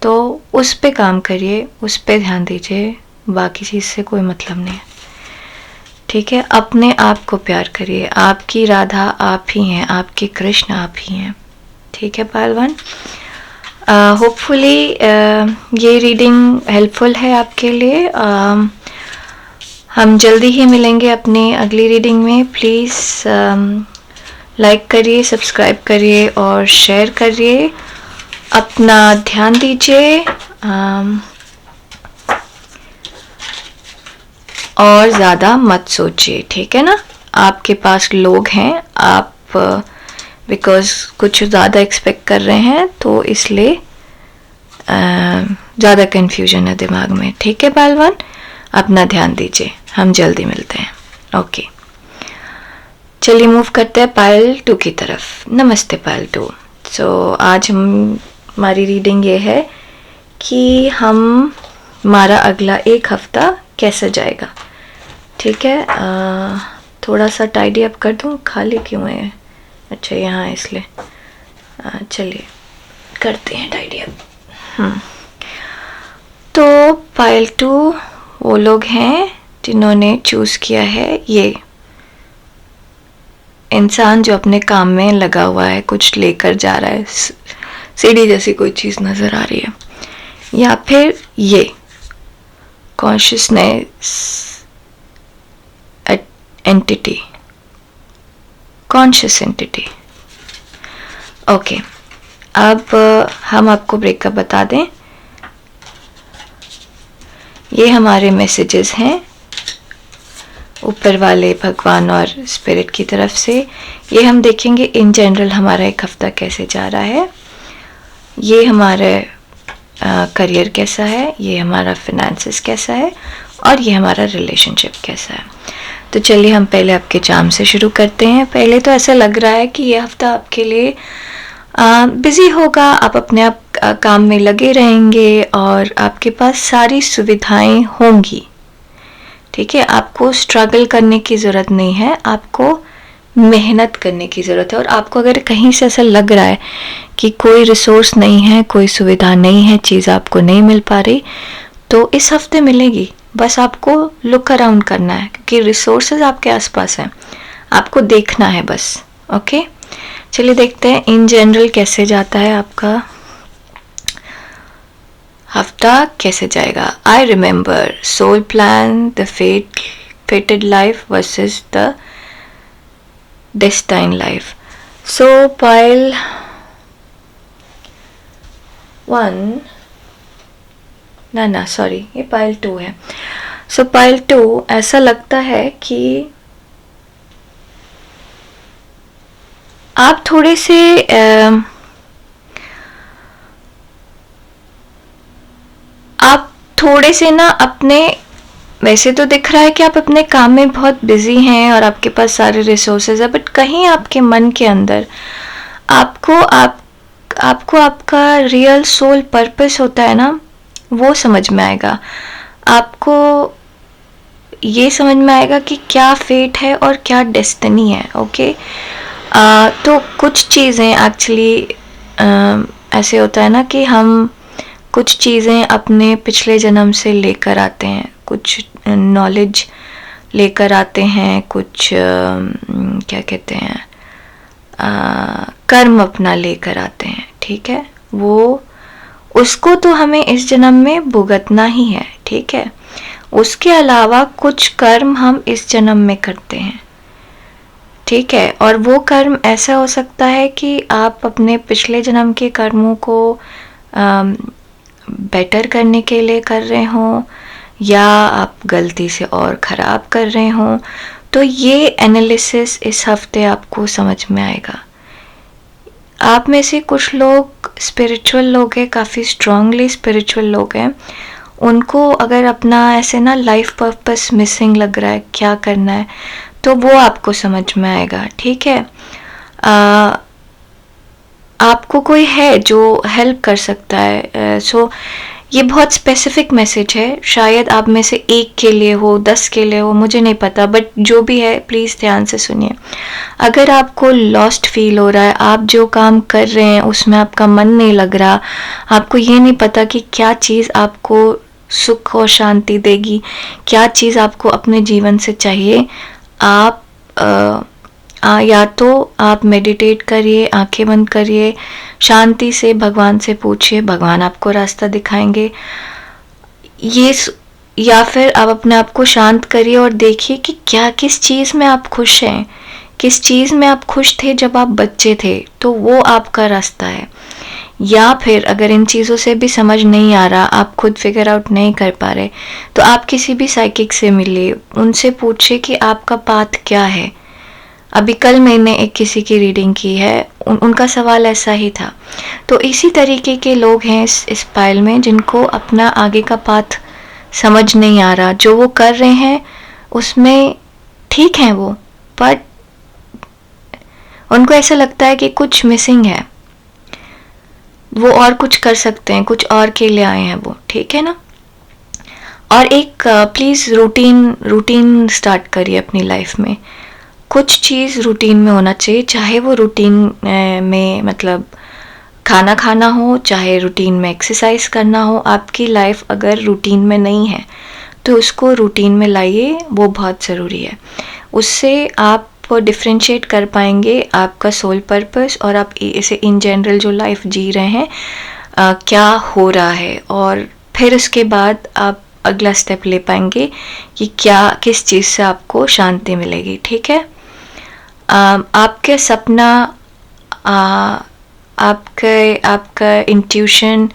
तो उस पे काम करिए, उस पे ध्यान दीजिए, बाकी चीज़ से कोई मतलब नहीं है, ठीक है। अपने आप को प्यार करिए। आपकी राधा आप ही हैं, आपके कृष्ण आप ही हैं, ठीक है पहलवान। होपफुली ये रीडिंग हेल्पफुल है आपके लिए। हम जल्दी ही मिलेंगे अपनी अगली रीडिंग में। प्लीज़ लाइक करिए, सब्सक्राइब करिए और शेयर करिए। अपना ध्यान दीजिए और ज़्यादा मत सोचिए, ठीक है ना। आपके पास लोग हैं, आप बिकॉज़ कुछ ज़्यादा एक्सपेक्ट कर रहे हैं, तो इसलिए ज़्यादा कन्फ्यूजन है दिमाग में, ठीक है पहलवान। अपना ध्यान दीजिए, हम जल्दी मिलते हैं। ओके, चलिए मूव करते हैं पायल 2 की तरफ। नमस्ते पायल 2। सो आज हमारी रीडिंग ये है कि हमारा अगला एक हफ्ता कैसा जाएगा, ठीक है। थोड़ा सा टाइडी अप कर दूँ, खाली क्यों है? अच्छा यहाँ इसलिए, चलिए करते हैं टाइडी अप। तो पायल 2 वो लोग हैं जिन्होंने चूज़ किया है ये इंसान जो अपने काम में लगा हुआ है, कुछ लेकर जा रहा है, सीढ़ी जैसी कोई चीज़ नज़र आ रही है, या फिर ये consciousness entity, conscious entity. Okay, अब हम आपको ब्रेकअप बता दें। ये हमारे मैसेजेस हैं ऊपर वाले भगवान और स्पिरिट की तरफ से। ये हम देखेंगे इन जनरल हमारा एक हफ्ता कैसे जा रहा है, ये हमारे करियर कैसा है, ये हमारा फिनेंसेस कैसा है, और ये हमारा रिलेशनशिप कैसा है। तो चलिए हम पहले आपके चार्म से शुरू करते हैं। पहले तो ऐसा लग रहा है कि ये हफ्ता आपके लिए बिज़ी होगा, आप अपने आप काम में लगे रहेंगे और आपके पास सारी सुविधाएं होंगी, ठीक है। आपको स्ट्रगल करने की ज़रूरत नहीं है, आपको मेहनत करने की ज़रूरत है। और आपको अगर कहीं से ऐसा लग रहा है कि कोई रिसोर्स नहीं है, कोई सुविधा नहीं है, चीज़ आपको नहीं मिल पा रही, तो इस हफ्ते मिलेगी। बस आपको लुक अराउंड करना है, क्योंकि रिसोर्सेज आपके आसपास हैं, आपको देखना है बस। ओके, चलिए देखते हैं इन जनरल कैसे जाता है आपका हफ्ता, कैसे जाएगा। I remember soul plan, the fated life versus the destined life. So pile 1, ना सॉरी, ये पाइल 2 है। सो पाइल 2 ऐसा लगता है कि आप थोड़े से ना अपने, वैसे तो दिख रहा है कि आप अपने काम में बहुत बिजी हैं और आपके पास सारे रिसोर्सेज है, बट कहीं आपके मन के अंदर आपको आपका रियल सोल पर्पस होता है ना, वो समझ में आएगा। आपको ये समझ में आएगा कि क्या फेट है और क्या डेस्टिनी है। ओके, तो कुछ चीज़ें एक्चुअली ऐसे होता है ना कि हम कुछ चीज़ें अपने पिछले जन्म से लेकर आते हैं, कुछ नॉलेज लेकर आते हैं, कुछ क्या कहते हैं, कर्म अपना लेकर आते हैं, ठीक है। वो उसको तो हमें इस जन्म में भुगतना ही है, ठीक है। उसके अलावा कुछ कर्म हम इस जन्म में करते हैं, ठीक है। और वो कर्म ऐसा हो सकता है कि आप अपने पिछले जन्म के कर्मों को बेटर करने के लिए कर रहे हों, या आप गलती से और ख़राब कर रहे हों। तो ये एनालिसिस इस हफ्ते आपको समझ में आएगा। आप में से कुछ लोग स्पिरिचुअल लोग हैं, काफ़ी स्ट्रांगली स्पिरिचुअल लोग हैं। उनको अगर अपना ऐसे ना लाइफ पर्पस मिसिंग लग रहा है, क्या करना है, तो वो आपको समझ में आएगा, ठीक है। आपको कोई है जो हेल्प कर सकता है। सो ये बहुत स्पेसिफिक मैसेज है, शायद आप में से एक के लिए हो, 10 के लिए हो, मुझे नहीं पता, बट जो भी है प्लीज़ ध्यान से सुनिए। अगर आपको लॉस्ट फील हो रहा है, आप जो काम कर रहे हैं उसमें आपका मन नहीं लग रहा, आपको ये नहीं पता कि क्या चीज़ आपको सुख और शांति देगी, क्या चीज़ आपको अपने जीवन से चाहिए, आप या तो आप मेडिटेट करिए, आंखें बंद करिए, शांति से भगवान से पूछिए, भगवान आपको रास्ता दिखाएंगे। या फिर आप अपने आप को शांत करिए और देखिए कि क्या किस चीज़ में आप खुश हैं, किस चीज़ में आप खुश थे जब आप बच्चे थे, तो वो आपका रास्ता है। या फिर अगर इन चीज़ों से भी समझ नहीं आ रहा, आप खुद फिगर आउट नहीं कर पा रहे, तो आप किसी भी साइकिक से मिलिए, उनसे पूछिए कि आपका पाथ क्या है। अभी कल मैंने एक किसी की रीडिंग की है, उनका सवाल ऐसा ही था। तो इसी तरीके के लोग हैं इस पाइल में, जिनको अपना आगे का पाथ समझ नहीं आ रहा, जो वो कर रहे हैं उसमें ठीक है वो, बट उनको ऐसा लगता है कि कुछ मिसिंग है, वो और कुछ कर सकते हैं, कुछ और के लिए आए हैं वो, ठीक है ना। और एक प्लीज़ रूटीन स्टार्ट करिए अपनी लाइफ में। कुछ चीज़ रूटीन में होना चाहिए, चाहे वो रूटीन में मतलब खाना खाना हो, चाहे रूटीन में एक्सरसाइज करना हो। आपकी लाइफ अगर रूटीन में नहीं है तो उसको रूटीन में लाइए, वो बहुत ज़रूरी है। उससे आप डिफ्रेंशिएट कर पाएंगे आपका सोल पर्पस और आप इसे इन जनरल जो लाइफ जी रहे हैं क्या हो रहा है, और फिर उसके बाद आप अगला स्टेप ले पाएंगे कि क्या किस चीज़ से आपको शांति मिलेगी, ठीक है। आपके सपना, आपका इंट्यूशन,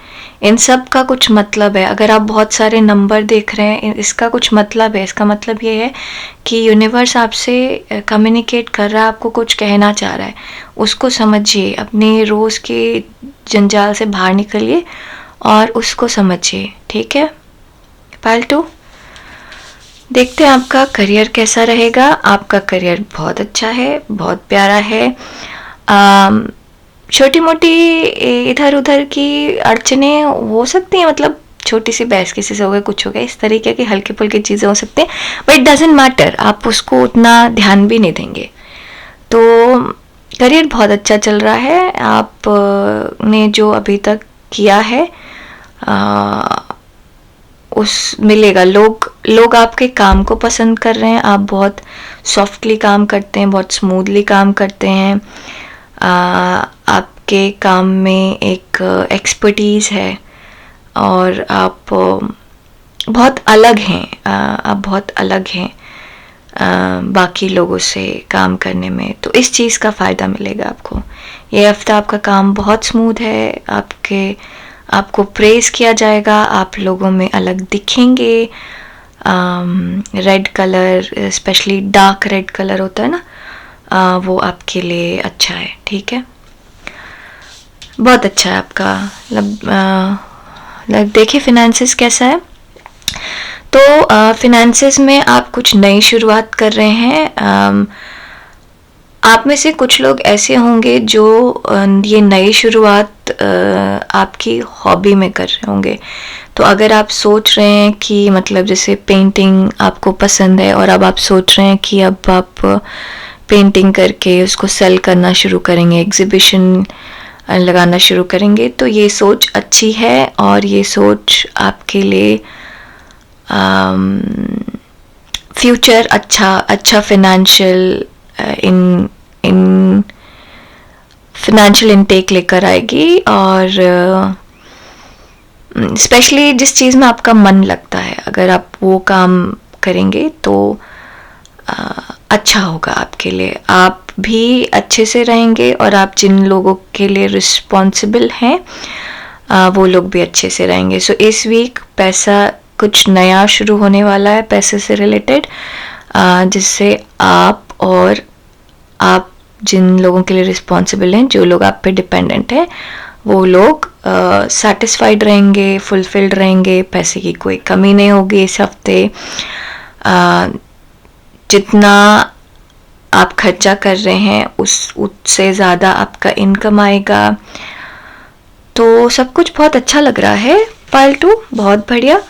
इन सब का कुछ मतलब है। अगर आप बहुत सारे नंबर देख रहे हैं, इसका कुछ मतलब है। इसका मतलब ये है कि यूनिवर्स आपसे कम्युनिकेट कर रहा है, आपको कुछ कहना चाह रहा है, उसको समझिए। अपने रोज़ के जंजाल से बाहर निकलिए और उसको समझिए, ठीक है। पाइल 2, देखते हैं आपका करियर कैसा रहेगा। आपका करियर बहुत अच्छा है, बहुत प्यारा है। छोटी मोटी इधर उधर की अड़चने हो सकती हैं, मतलब छोटी सी बहस किसी से हो गई, कुछ हो गया, इस तरीके की हल्की फुल्की चीज़ें हो सकती हैं, बट इट डजेंट मैटर, आप उसको उतना ध्यान भी नहीं देंगे। तो करियर बहुत अच्छा चल रहा है। आप ने जो अभी तक किया है उस मिलेगा। लोग आपके काम को पसंद कर रहे हैं, आप बहुत सॉफ्टली काम करते हैं, बहुत स्मूथली काम करते हैं। आपके काम में एक एक्सपर्टीज़ है और आप बहुत अलग हैं। आप बहुत अलग हैं बाकी लोगों से काम करने में, तो इस चीज़ का फ़ायदा मिलेगा आपको। ये हफ्ता आपका काम बहुत स्मूथ है, आपको प्रेज़ किया जाएगा, आप लोगों में अलग दिखेंगे। Red colour, specially dark red colour होता है ना, वो आपके लिए अच्छा है, ठीक है। बहुत अच्छा है आपका। देखिए फिनेंसेस कैसा है। तो फिनेंसेस में आप कुछ नई शुरुआत कर रहे हैं। आप में से कुछ लोग ऐसे होंगे जो ये नई शुरुआत आपकी हॉबी में कर रहे होंगे। तो अगर आप सोच रहे हैं कि मतलब जैसे पेंटिंग आपको पसंद है और अब आप सोच रहे हैं कि अब आप पेंटिंग करके उसको सेल करना शुरू करेंगे, एग्जीबिशन लगाना शुरू करेंगे, तो ये सोच अच्छी है और ये सोच आपके लिए फ्यूचर अच्छा फाइनेंशियल फाइनेंशियल इनटेक लेकर आएगी। और स्पेशली जिस चीज़ में आपका मन लगता है, अगर आप वो काम करेंगे तो अच्छा होगा आपके लिए। आप भी अच्छे से रहेंगे और आप जिन लोगों के लिए रिस्पॉन्सिबल हैं वो लोग भी अच्छे से रहेंगे। सो इस वीक पैसा कुछ नया शुरू होने वाला है पैसे से रिलेटेड, जिससे आप और जिन लोगों के लिए रिस्पॉन्सिबल हैं, जो लोग आप पे डिपेंडेंट हैं, वो लोग सेटिस्फाइड रहेंगे, फुलफिल्ड रहेंगे, पैसे की कोई कमी नहीं होगी इस हफ्ते। जितना आप खर्चा कर रहे हैं उससे ज़्यादा आपका इनकम आएगा। तो सब कुछ बहुत अच्छा लग रहा है पाइल 2, बहुत बढ़िया,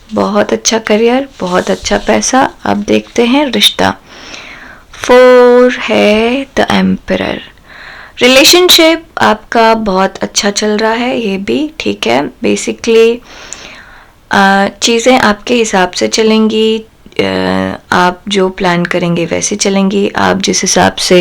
बहुत अच्छा करियर, बहुत अच्छा पैसा। अब देखते हैं रिश्ता। 4 है द एम्परर। रिलेशनशिप आपका बहुत अच्छा चल रहा है, ये भी ठीक है। बेसिकली चीज़ें आपके हिसाब से चलेंगी, आप जो प्लान करेंगे वैसे चलेंगी, आप जिस हिसाब से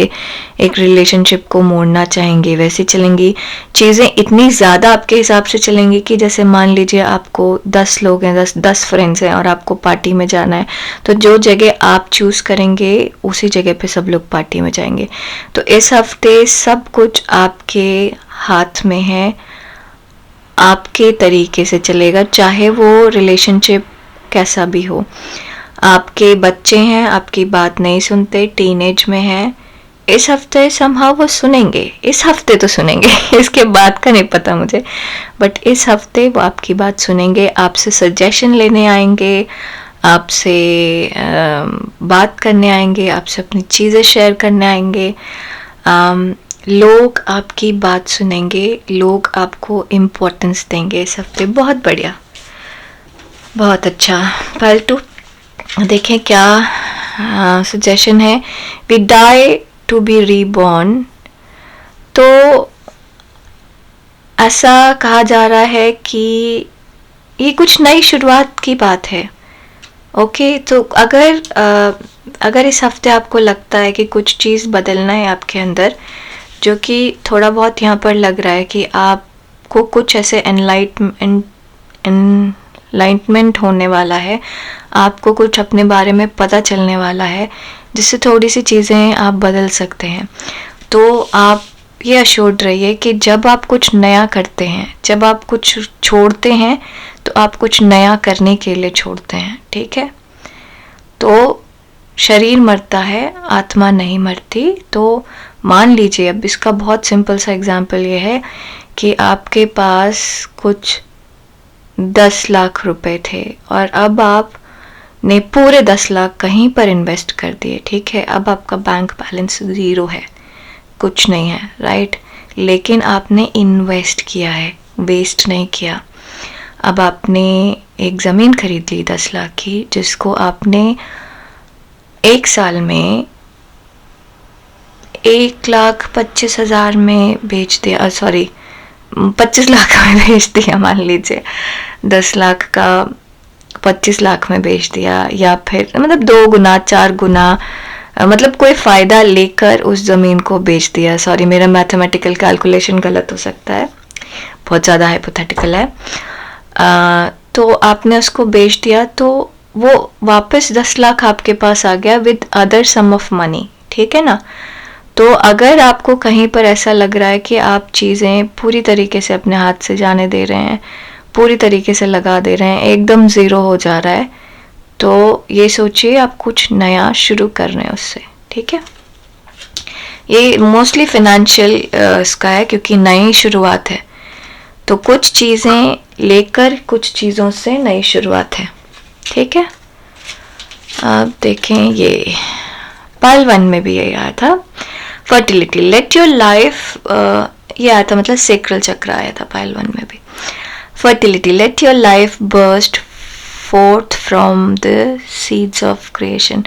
एक रिलेशनशिप को मोड़ना चाहेंगे वैसे चलेंगी। चीज़ें इतनी ज़्यादा आपके हिसाब से चलेंगी कि जैसे मान लीजिए आपको 10 लोग हैं, 10 फ्रेंड्स हैं और आपको पार्टी में जाना है, तो जो जगह आप चूज़ करेंगे उसी जगह पे सब लोग पार्टी में जाएंगे। तो इस हफ्ते सब कुछ आपके हाथ में है, आपके तरीके से चलेगा, चाहे वो रिलेशनशिप कैसा भी हो। आपके बच्चे हैं, आपकी बात नहीं सुनते, टीनेज में हैं, इस हफ्ते समहाउ वो सुनेंगे। इस हफ्ते तो सुनेंगे इसके बाद का नहीं पता मुझे, बट इस हफ्ते वो आपकी बात सुनेंगे, आपसे सजेशन लेने आएंगे, आपसे बात करने आएंगे, आपसे अपनी चीज़ें शेयर करने आएंगे। लोग आपकी बात सुनेंगे, लोग आपको इम्पोर्टेंस देंगे इस हफ्ते। बहुत बढ़िया, बहुत अच्छा। पाइल 2 देखें क्या सजेशन है। We die to be reborn. तो ऐसा कहा जा रहा है कि ये कुछ नई शुरुआत की बात है। ओके, तो अगर इस हफ्ते आपको लगता है कि कुछ चीज़ बदलना है आपके अंदर, जो कि थोड़ा बहुत यहाँ पर लग रहा है कि आपको कुछ ऐसे एनलाइटमेंट होने वाला है, आपको कुछ अपने बारे में पता चलने वाला है, जिससे थोड़ी सी चीज़ें आप बदल सकते हैं। तो आप ये अश्योर्ड रहिए कि जब आप कुछ नया करते हैं, जब आप कुछ छोड़ते हैं, तो आप कुछ नया करने के लिए छोड़ते हैं, ठीक है। तो शरीर मरता है, आत्मा नहीं मरती। तो मान लीजिए, अब इसका बहुत सिंपल सा एग्जाम्पल ये है कि आपके पास कुछ 10 लाख रुपए थे और अब आप ने पूरे 10 लाख कहीं पर इन्वेस्ट कर दिए, ठीक है। अब आपका बैंक बैलेंस 0 है, कुछ नहीं है, राइट। लेकिन आपने इन्वेस्ट किया है, वेस्ट नहीं किया। अब आपने एक ज़मीन खरीद ली 10 लाख की, जिसको आपने 1 साल में 1,25,000 में बेच दिया, सॉरी 25 लाख में बेच दिया। मान लीजिए 10 लाख का 25 लाख में बेच दिया, या फिर मतलब 2 गुना 4 गुना, मतलब कोई फ़ायदा लेकर उस ज़मीन को बेच दिया। सॉरी, मेरा मैथमेटिकल कैलकुलेशन गलत हो सकता है, बहुत ज़्यादा हाइपोथेटिकल है। तो आपने उसको बेच दिया, तो वो वापस 10 लाख आपके पास आ गया with other sum of money, ठीक है ना। तो अगर आपको कहीं पर ऐसा लग रहा है कि आप चीज़ें पूरी तरीके से अपने हाथ से जाने दे रहे हैं, पूरी तरीके से लगा दे रहे हैं, एकदम ज़ीरो हो जा रहा है, तो ये सोचिए आप कुछ नया शुरू कर रहे हैं उससे, ठीक है। ये मोस्टली फिनेंशियल इसका है, क्योंकि नई शुरुआत है, तो कुछ चीज़ें लेकर कुछ चीज़ों से नई शुरुआत है, ठीक है। अब देखें, ये पाइल 1 में भी यही आया था। फर्टिलिटी, लेट योर लाइफ, ये आया था, मतलब सेक्रल चक्र आया था पाइल 1 में भी। Fertility, let your life burst forth from the seeds of creation.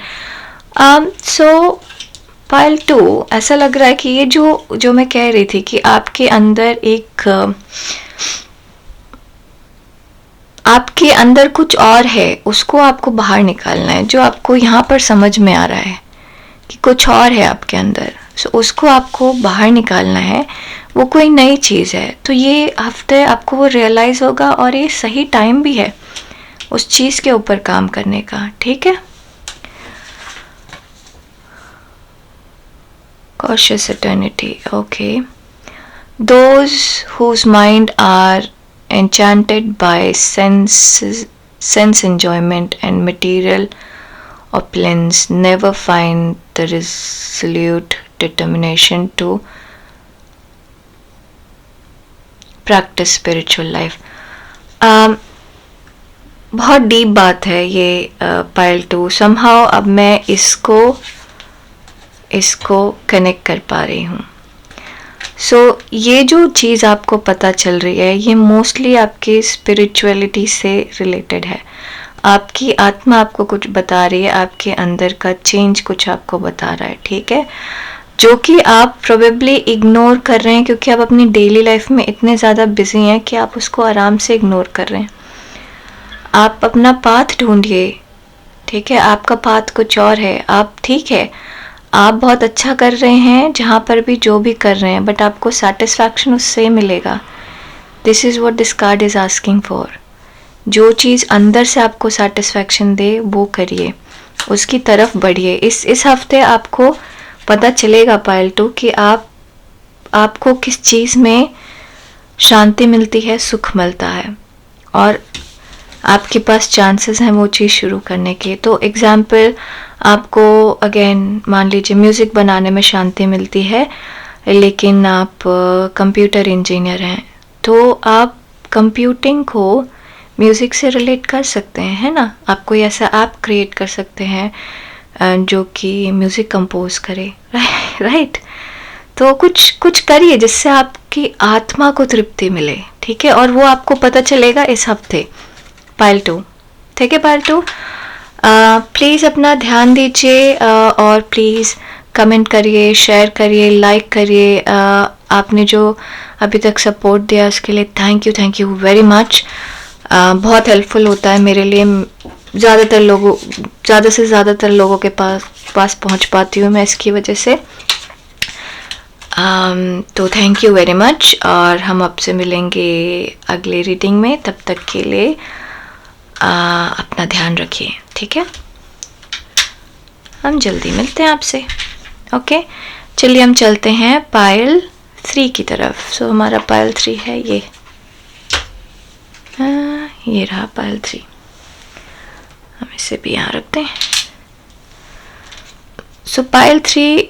So pile 2 ऐसा लग रहा है कि ये जो मैं कह रही थी कि आपके अंदर कुछ और है, उसको आपको बाहर निकालना है। जो आपको यहाँ पर समझ में आ रहा है कि कुछ और है आपके अंदर, सो उसको आपको बाहर निकालना है, वो कोई नई चीज़ है। तो ये हफ्ते आपको वो रियलाइज़ होगा, और ये सही टाइम भी है उस चीज़ के ऊपर काम करने का, ठीक है। Cautious eternity, okay. Those whose mind are enchanted by sense enjoyment and material opulence never find the resolute determination to practice spiritual life. बहुत डीप बात है ये पायल 2. समहाउ अब मैं इसको कनेक्ट कर पा रही हूँ. सो ये जो चीज़ आपको पता चल रही है ये मोस्टली आपकी स्पिरिचुअलिटी से रिलेटेड है. आपकी आत्मा आपको कुछ बता रही है, आपके अंदर का चेंज कुछ आपको बता रहा है, ठीक है, जो कि आप प्रोबेबली इग्नोर कर रहे हैं क्योंकि आप अपनी डेली लाइफ में इतने ज़्यादा बिजी हैं कि आप उसको आराम से इग्नोर कर रहे हैं. आप अपना पाथ ढूंढिए, ठीक है, आपका पाथ कुछ और है. आप ठीक है, आप बहुत अच्छा कर रहे हैं जहाँ पर भी जो भी कर रहे हैं, बट आपको सेटिस्फैक्शन उससे मिलेगा. This is what this card is asking for. जो चीज़ अंदर से आपको सेटिस्फैक्शन दे वो करिए, उसकी तरफ बढ़िए. इस हफ्ते आपको पता चलेगा पायल 2 कि आपको किस चीज़ में शांति मिलती है, सुख मिलता है, और आपके पास चांसेस हैं वो चीज़ शुरू करने के. तो एग्जाम्पल, आपको अगेन मान लीजिए म्यूज़िक बनाने में शांति मिलती है, लेकिन आप कंप्यूटर इंजीनियर हैं, तो आप कंप्यूटिंग को म्यूज़िक से रिलेट कर सकते हैं, है ना. आप कोई ऐसा ऐप क्रिएट कर सकते हैं जो कि म्यूज़िक कंपोज करे, राइट. तो कुछ करिए जिससे आपकी आत्मा को तृप्ति मिले, ठीक है, और वो आपको पता चलेगा इस हफ्ते पायल 2, ठीक है. पायल 2, प्लीज़ अपना ध्यान दीजिए और प्लीज़ कमेंट करिए, शेयर करिए, लाइक करिए. आपने जो अभी तक सपोर्ट दिया उसके लिए थैंक यू वेरी मच. बहुत हेल्पफुल होता है मेरे लिए. ज़्यादा से ज़्यादातर लोगों के पास पहुंच पाती हूँ मैं इसकी वजह से. तो थैंक यू वेरी मच, और हम आपसे मिलेंगे अगले रीडिंग में. तब तक के लिए अपना ध्यान रखिए, ठीक है. हम जल्दी मिलते हैं आपसे. ओके, चलिए हम चलते हैं पायल 3 की तरफ. सो हमारा पायल 3 है ये रहा पायल 3. हम इसे भी यहाँ रखते हैं. सो पायल 3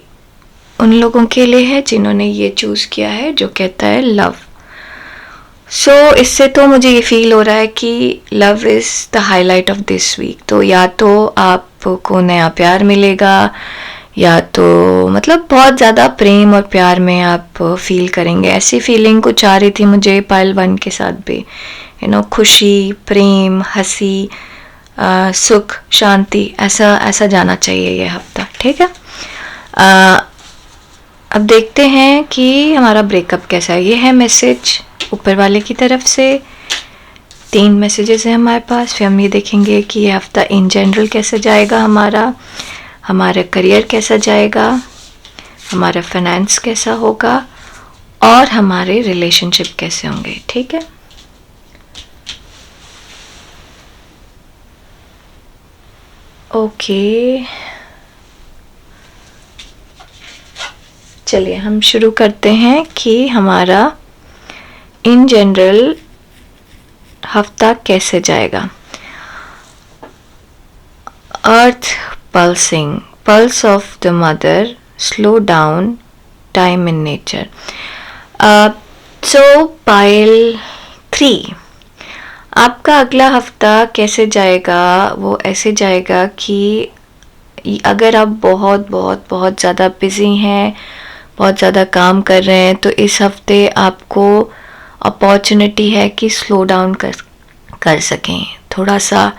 उन लोगों के लिए है जिन्होंने ये चूज़ किया है जो कहता है लव. सो इससे तो मुझे ये फील हो रहा है कि love is the highlight of this week. तो या तो आपको नया प्यार मिलेगा, या तो मतलब बहुत ज़्यादा प्रेम और प्यार में आप फील करेंगे. ऐसी फीलिंग कुछ आ रही थी मुझे पायल 1 के साथ भी, खुशी, प्रेम, हंसी, सुख, शांति, ऐसा जाना चाहिए ये हफ्ता, ठीक है. अब देखते हैं कि हमारा ब्रेकअप कैसा है. ये है मैसेज ऊपर वाले की तरफ से. 3 मैसेजेस हैं हमारे पास. फिर हम ये देखेंगे कि ये हफ्ता इन जनरल कैसे जाएगा, हमारा करियर कैसा जाएगा, हमारा फाइनेंस कैसा होगा, और हमारे रिलेशनशिप कैसे होंगे, ठीक है. ओके, चलिए हम शुरू करते हैं कि हमारा इन जनरल हफ्ता कैसे जाएगा. Earth pulsing, pulse of the mother, slow down, time in nature. So pile 3, आपका अगला हफ्ता कैसे जाएगा. वो ऐसे जाएगा कि अगर आप बहुत बहुत बहुत ज़्यादा बिजी हैं, बहुत ज़्यादा काम कर रहे हैं, तो इस हफ्ते आपको अपॉर्चुनिटी है कि स्लो डाउन कर सकें, थोड़ा सा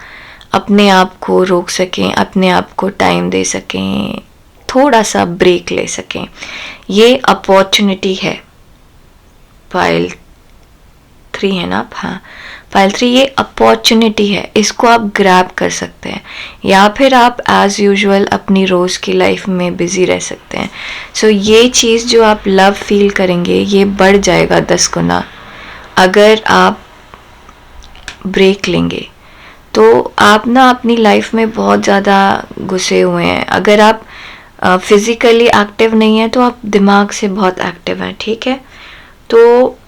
अपने आप को रोक सकें, अपने आप को टाइम दे सकें, थोड़ा सा ब्रेक ले सकें. ये अपॉर्चुनिटी है. पायल 3 है ना आप, हाँ पायल 3, ये अपॉर्चुनिटी है, इसको आप ग्रैब कर सकते हैं, या फिर आप एज़ यूजुअल अपनी रोज़ की लाइफ में बिज़ी रह सकते हैं. सो ये चीज़ जो आप लव फील करेंगे ये बढ़ जाएगा 10 गुना अगर आप ब्रेक लेंगे. तो आप ना अपनी लाइफ में बहुत ज़्यादा घुसे हुए हैं. अगर आप फिज़िकली एक्टिव नहीं है तो आप दिमाग से बहुत एक्टिव हैं, ठीक है. तो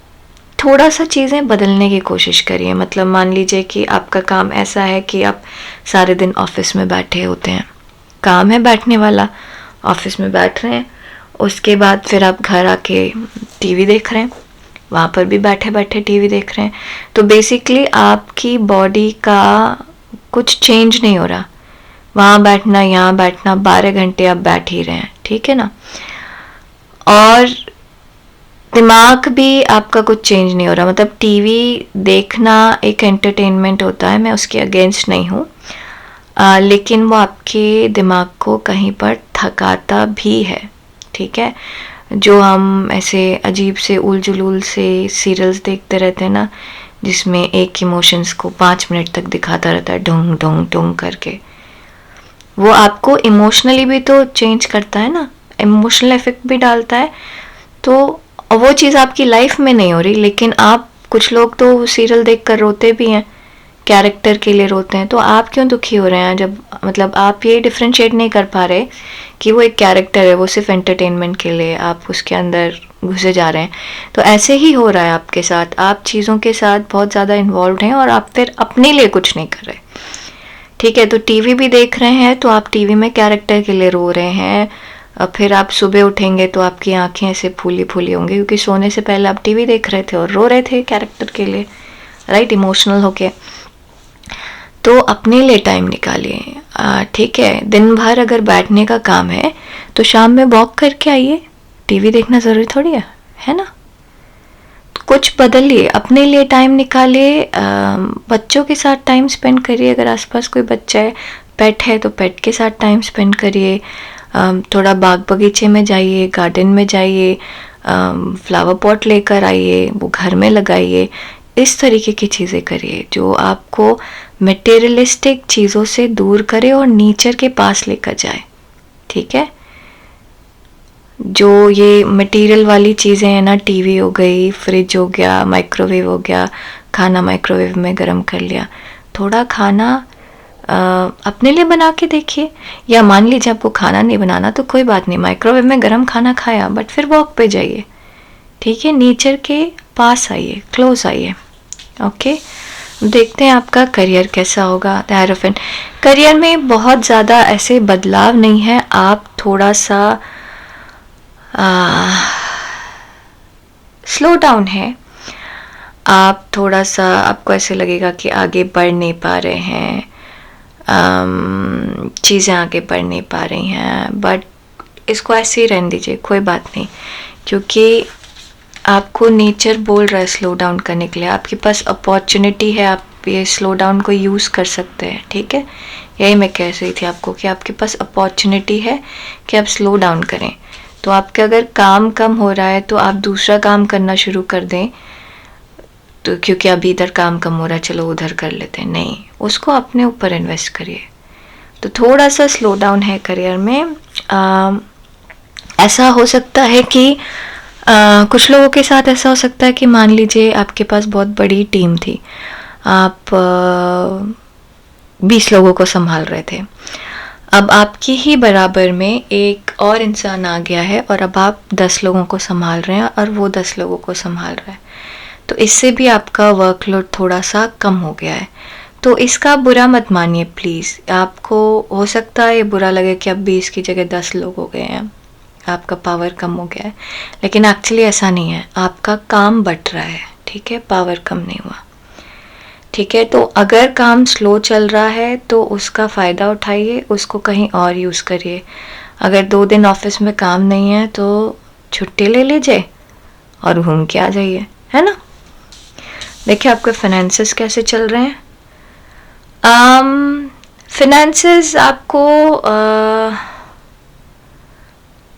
थोड़ा सा चीज़ें बदलने की कोशिश करिए. मतलब मान लीजिए कि आपका काम ऐसा है कि आप सारे दिन ऑफिस में बैठे होते हैं, काम है बैठने वाला, ऑफिस में बैठ रहे हैं, उसके बाद फिर आप घर आके टीवी देख रहे हैं, वहाँ पर भी बैठे बैठे टीवी देख रहे हैं। तो बेसिकली आपकी बॉडी का कुछ चेंज नहीं हो रहा, वहाँ बैठना यहाँ बैठना 12 घंटे आप बैठ ही रहे हैं, ठीक है ना। और दिमाग भी आपका कुछ चेंज नहीं हो रहा। मतलब टीवी देखना एक एंटरटेनमेंट होता है, मैं उसके अगेंस्ट नहीं हूँ, लेकिन वो आपके दिमाग को कहीं पर थकाता भी है, ठीक है। जो हम ऐसे अजीब से उल जुलूल से सीरियल्स देखते रहते हैं ना, जिसमें एक इमोशंस को 5 मिनट तक दिखाता रहता है ढोंग ढोंग ढोंग करके, वो आपको इमोशनली भी तो चेंज करता है ना, इमोशनल इफेक्ट भी डालता है। तो वो चीज़ आपकी लाइफ में नहीं हो रही, लेकिन आप, कुछ लोग तो सीरियल देख कर रोते भी हैं, कैरेक्टर के लिए रोते हैं। तो आप क्यों दुखी हो रहे हैं? जब मतलब आप ये डिफ्रेंशिएट नहीं कर पा रहे कि वो एक कैरेक्टर है, वो सिर्फ एंटरटेनमेंट के लिए आप उसके अंदर घुसे जा रहे हैं। तो ऐसे ही हो रहा है आपके साथ, आप चीज़ों के साथ बहुत ज़्यादा इन्वॉल्व हैं और आप फिर अपने लिए कुछ नहीं कर रहे, ठीक है। तो टीवी भी देख रहे हैं तो आप टीवी में कैरेक्टर के लिए रो रहे हैं, और फिर आप सुबह उठेंगे तो आपकी आंखें ऐसे फूली फूली होंगी, क्योंकि सोने से पहले आप टीवी देख रहे थे और रो रहे थे कैरेक्टर के लिए, राइट, इमोशनल होके। तो अपने लिए टाइम निकालिए, ठीक है। दिन भर अगर बैठने का काम है तो शाम में वॉक करके आइए, टीवी देखना ज़रूरी थोड़ी है ना। कुछ बदलिए, अपने लिए टाइम निकालिए, बच्चों के साथ टाइम स्पेंड करिए, अगर आसपास कोई बच्चा है, पेट है तो पेट के साथ टाइम स्पेंड करिए, थोड़ा बाग बगीचे में जाइए, गार्डन में जाइए, फ्लावर पॉट लेकर आइए, वो घर में लगाइए। इस तरीके की चीज़ें करिए जो आपको मटेरियलिस्टिक चीज़ों से दूर करे और नेचर के पास लेकर जाए, ठीक है। जो ये मटेरियल वाली चीज़ें हैं ना, टीवी हो गई, फ्रिज हो गया, माइक्रोवेव हो गया, खाना माइक्रोवेव में गर्म कर लिया, थोड़ा खाना अपने लिए बना के देखिए। या मान लीजिए आपको खाना नहीं बनाना तो कोई बात नहीं, माइक्रोवेव में गर्म खाना खाया, बट फिर वॉक पे जाइए, ठीक है, नेचर के पास आइए, क्लोज आइए, ओके। देखते हैं आपका करियर कैसा होगा। दैरोफिन करियर में बहुत ज़्यादा ऐसे बदलाव नहीं है, आप थोड़ा सा स्लो डाउन है, आप थोड़ा सा, आपको ऐसे लगेगा कि आगे बढ़ नहीं पा रहे हैं, चीज़ें आगे बढ़ नहीं पा रही हैं, बट इसको ऐसे ही रहने दीजिए, कोई बात नहीं, क्योंकि आपको नेचर बोल रहा है स्लो डाउन करने के लिए। आपके पास अपॉर्चुनिटी है, आप ये स्लो डाउन को यूज़ कर सकते हैं, ठीक है। यही मैं कह रही थी आपको कि आपके पास अपॉर्चुनिटी है कि आप स्लो डाउन करें। तो आपके अगर काम कम हो रहा है तो आप दूसरा काम करना शुरू कर दें, तो क्योंकि अभी इधर काम कम हो रहा है चलो उधर कर लेते हैं, नहीं, उसको अपने ऊपर इन्वेस्ट करिए। तो थोड़ा सा स्लो डाउन है करियर में। ऐसा हो सकता है कि कुछ लोगों के साथ ऐसा हो सकता है कि मान लीजिए आपके पास बहुत बड़ी टीम थी, आप 20 लोगों को संभाल रहे थे, अब आपकी ही बराबर में एक और इंसान आ गया है और अब आप 10 लोगों को संभाल रहे हैं और वो 10 लोगों को संभाल रहा है, तो इससे भी आपका वर्कलोड थोड़ा सा कम हो गया है। तो इसका बुरा मत मानिए प्लीज़। आपको हो सकता है ये बुरा लगे कि अब 20 की जगह 10 लोग हो गए हैं, आपका पावर कम हो गया है, लेकिन एक्चुअली ऐसा नहीं है, आपका काम बढ़ रहा है, ठीक है, पावर कम नहीं हुआ, ठीक है। तो अगर काम स्लो चल रहा है तो उसका फ़ायदा उठाइए, उसको कहीं और यूज़ करिए। अगर 2 दिन ऑफिस में काम नहीं है तो छुट्टी ले लीजिए और घूम के आ जाइए, है ना। देखिए आपके फाइनेंसेस कैसे चल रहे हैं। फाइनेंसेस आपको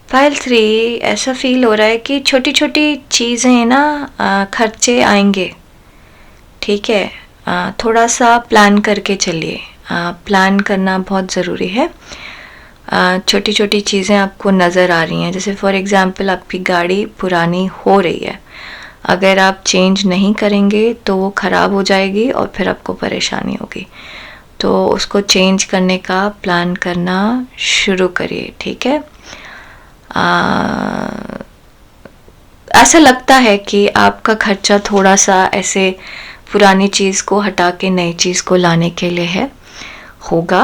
फाइल 3 ऐसा फील हो रहा है कि छोटी छोटी चीज़ें ना खर्चे आएंगे, ठीक है। थोड़ा सा प्लान करके चलिए, प्लान करना बहुत ज़रूरी है। छोटी छोटी चीज़ें आपको नज़र आ रही हैं, जैसे फॉर एग्ज़ाम्पल आपकी गाड़ी पुरानी हो रही है, अगर आप चेंज नहीं करेंगे तो वो ख़राब हो जाएगी और फिर आपको परेशानी होगी, तो उसको चेंज करने का प्लान करना शुरू करिए, ठीक है। ऐसा लगता है कि आपका खर्चा थोड़ा सा ऐसे पुरानी चीज़ को हटा के नई चीज़ को लाने के लिए है, होगा।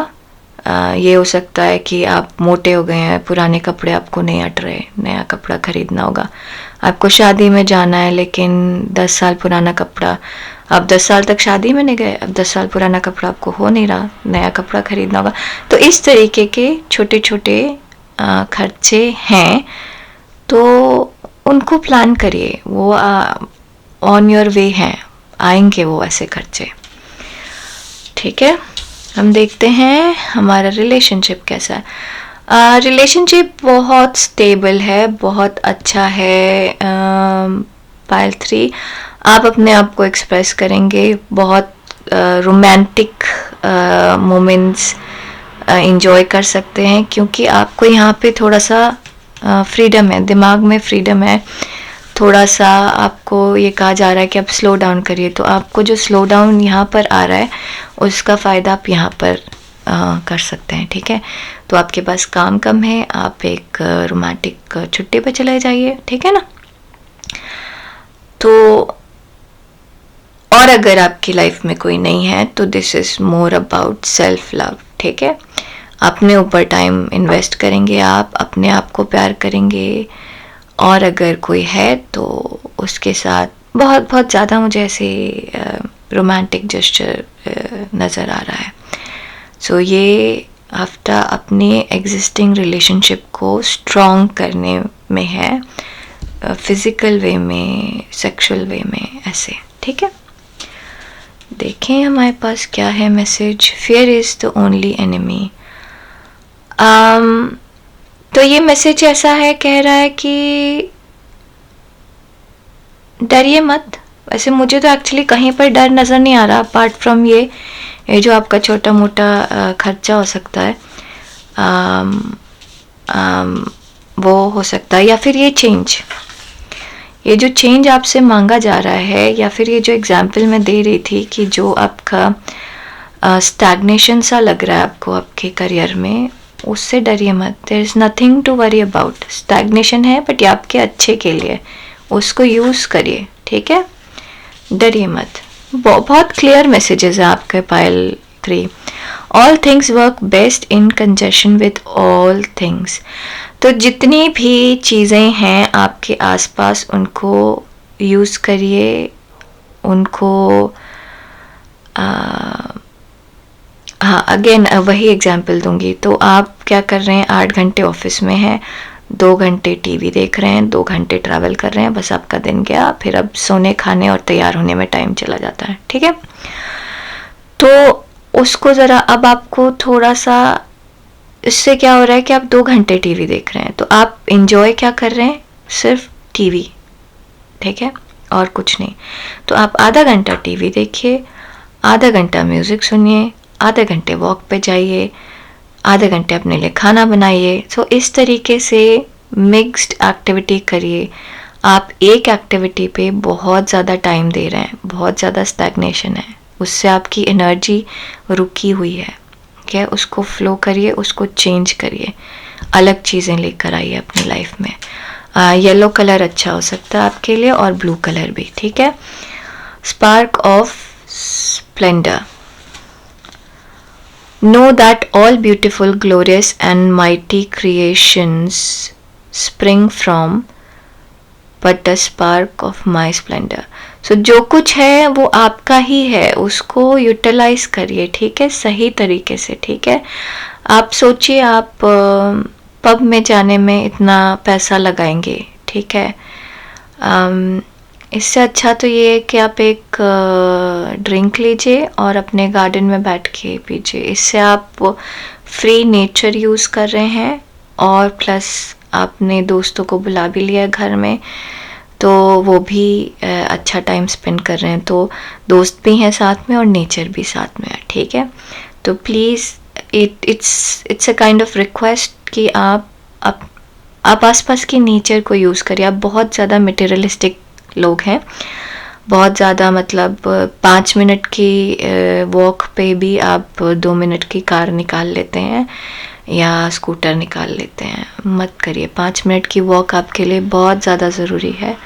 ये हो सकता है कि आप मोटे हो गए हैं, पुराने कपड़े आपको नहीं अट रहे, नया कपड़ा खरीदना होगा। आपको शादी में जाना है लेकिन 10 साल पुराना कपड़ा, आप 10 साल तक शादी में नहीं गए, अब 10 साल पुराना कपड़ा आपको हो नहीं रहा, नया कपड़ा खरीदना होगा। तो इस तरीके के छोटे छोटे खर्चे हैं, तो उनको प्लान करिए, वो ऑन योर वे हैं, आएंगे वो ऐसे खर्चे। ठीक है, हम देखते हैं हमारा रिलेशनशिप कैसा है। रिलेशनशिप बहुत स्टेबल है, बहुत अच्छा है। पाइल 3, आप अपने आप को एक्सप्रेस करेंगे, बहुत रोमांटिक मोमेंट्स इंजॉय कर सकते हैं, क्योंकि आपको यहाँ पे थोड़ा सा फ्रीडम है, दिमाग में फ्रीडम है। थोड़ा सा आपको ये कहा जा रहा है कि आप स्लो डाउन करिए, तो आपको जो स्लो डाउन यहाँ पर आ रहा है उसका फ़ायदा आप यहाँ पर कर सकते हैं। ठीक है, तो आपके पास काम कम है, आप एक रोमांटिक छुट्टी पे चले जाइए। ठीक है ना। तो और अगर आपकी लाइफ में कोई नहीं है तो this is more about self love. ठीक है, अपने ऊपर टाइम इन्वेस्ट करेंगे, आप अपने आप को प्यार करेंगे, और अगर कोई है तो उसके साथ बहुत बहुत ज़्यादा मुझे ऐसे रोमांटिक जेस्चर नज़र आ रहा है। सो ये हफ्ता अपने एग्जिस्टिंग रिलेशनशिप को स्ट्रॉन्ग करने में है, फिज़िकल वे में, सेक्सुअल वे में, ऐसे। ठीक है, देखें हमारे पास क्या है message. Fear is the only enemy. तो ये मैसेज ऐसा है, कह रहा है कि डरिए मत। वैसे मुझे तो एक्चुअली कहीं पर डर नज़र नहीं आ रहा, अपार्ट फ्रॉम ये जो आपका छोटा मोटा खर्चा हो सकता है, वो हो सकता है, या फिर ये जो चेंज आपसे मांगा जा रहा है, या फिर ये जो एग्जाम्पल मैं दे रही थी कि जो आपका स्टैग्नेशन सा लग रहा है आपको आपके करियर में, उससे डरिए मत। There is nothing to worry about. Stagnation है बट ये आपके अच्छे के लिए, उसको यूज़ करिए। ठीक है, डरिए मत। बहुत क्लियर मैसेजेस है आपके pile 3। All things work best in conjunction with all things. तो जितनी भी चीज़ें हैं आपके आसपास, उनको यूज़ करिए, उनको हाँ, अगेन वही एग्जाम्पल दूंगी। तो आप क्या कर रहे हैं, 8 घंटे ऑफिस में हैं, 2 घंटे टीवी देख रहे हैं, 2 घंटे ट्रैवल कर रहे हैं, बस आपका दिन गया, फिर अब सोने खाने और तैयार होने में टाइम चला जाता है। ठीक है, तो उसको ज़रा, अब आपको थोड़ा सा, इससे क्या हो रहा है कि आप 2 घंटे टीवी देख रहे हैं, तो आप इंजॉय क्या कर रहे हैं, सिर्फ टीवी। ठीक है, और कुछ नहीं। तो आप आधा घंटा टीवी देखिए, आधा घंटा म्यूज़िक सुनिए, आधे घंटे वॉक पे जाइए, आधे घंटे अपने लिए खाना बनाइए। सो इस तरीके से मिक्स्ड एक्टिविटी करिए। आप एक एक्टिविटी पे बहुत ज़्यादा टाइम दे रहे हैं, बहुत ज़्यादा स्टैग्नेशन है, उससे आपकी एनर्जी रुकी हुई है। क्या, उसको फ्लो करिए, उसको चेंज करिए, अलग चीज़ें लेकर आइए अपनी लाइफ में। येलो कलर अच्छा हो सकता है आपके लिए, और ब्लू कलर भी। ठीक है, spark of splendour. Know that all beautiful, glorious and mighty creations spring from but a spark of my splendor. So जो कुछ है वो आपका ही है, उसको यूटिलाइज करिए। ठीक है, सही तरीके से। ठीक है, आप सोचिए, आप पब में जाने में इतना पैसा लगाएंगे। ठीक है, इससे अच्छा तो ये है कि आप एक ड्रिंक लीजिए और अपने गार्डन में बैठ के पीजिए। इससे आप फ्री नेचर यूज़ कर रहे हैं, और प्लस आपने दोस्तों को बुला भी लिया घर में, तो वो भी अच्छा टाइम स्पेंड कर रहे हैं। तो दोस्त भी हैं साथ में और नेचर भी साथ में है। ठीक है, तो please it's a kind of request कि आप आसपास की नेचर को यूज़ करिए। आप बहुत ज़्यादा मटेरियलिस्टिक लोग हैं, बहुत ज़्यादा, मतलब 5 मिनट की वॉक पे भी आप 2 मिनट की कार निकाल लेते हैं या स्कूटर निकाल लेते हैं। मत करिए, 5 मिनट की वॉक आपके लिए बहुत ज़्यादा ज़रूरी है,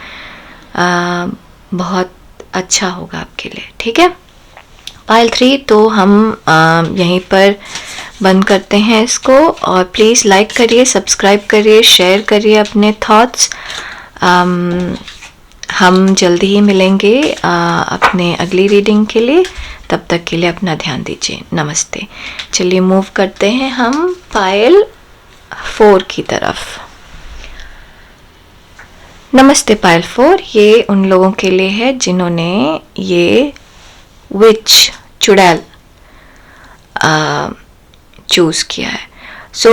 बहुत अच्छा होगा आपके लिए। ठीक है, पाइल 3, तो हम यहीं पर बंद करते हैं इसको, और प्लीज़ लाइक करिए, सब्सक्राइब करिए, शेयर करिए अपने थॉट्स। हम जल्दी ही मिलेंगे अपने अगली रीडिंग के लिए। तब तक के लिए अपना ध्यान दीजिए। नमस्ते। चलिए मूव करते हैं हम पायल 4 की तरफ। नमस्ते पायल 4, ये उन लोगों के लिए है जिन्होंने ये विच चुड़ैल चूज़ किया है। सो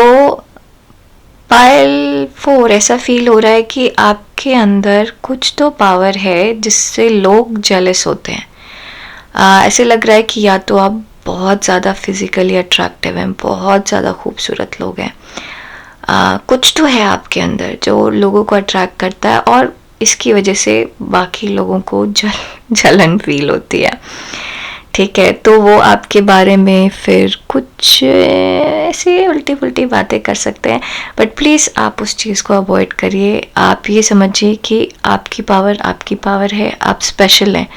पायल 4, ऐसा फील हो रहा है कि आपके अंदर कुछ तो पावर है जिससे लोग जेलस होते हैं। ऐसे लग रहा है कि या तो आप बहुत ज़्यादा फिज़िकली अट्रैक्टिव हैं, बहुत ज़्यादा खूबसूरत लोग हैं, कुछ तो है आपके अंदर जो लोगों को अट्रैक्ट करता है, और इसकी वजह से बाकी लोगों को जलन फील होती है। ठीक है, तो वो आपके बारे में फिर कुछ ऐसे उल्टी पुल्टी बातें कर सकते हैं, बट प्लीज़ आप उस चीज़ को अवॉइड करिए। आप ये समझिए कि आपकी पावर है, आप स्पेशल हैं,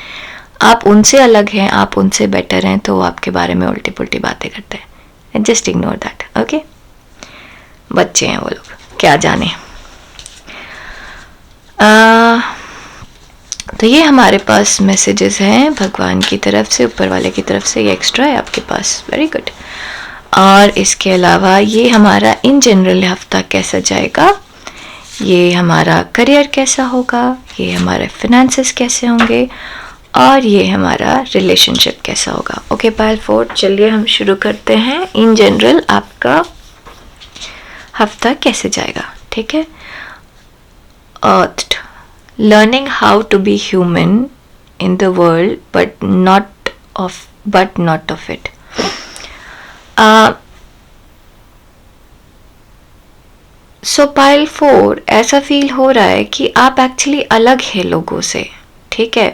आप उनसे अलग हैं, आप उनसे बेटर हैं, तो वो आपके बारे में उल्टी पुल्टी बातें करते हैं। Just ignore that, okay. बच्चे हैं वो लोग, क्या जाने। तो ये हमारे पास मैसेजेस हैं भगवान की तरफ से, ऊपर वाले की तरफ से। ये एक्स्ट्रा है आपके पास, वेरी गुड। और इसके अलावा ये हमारा इन जनरल हफ्ता कैसा जाएगा, ये हमारा करियर कैसा होगा, ये हमारे फिनेंसेस कैसे होंगे, और ये हमारा रिलेशनशिप कैसा होगा। ओके पायल 4, चलिए हम शुरू करते हैं। इन जनरल आपका हफ्ता कैसे जाएगा, ठीक है। अर्थ, learning how to be human in the world but not of it. So pile 4, ऐसा फील हो रहा है कि आप एक्चुअली अलग है लोगों से, ठीक है।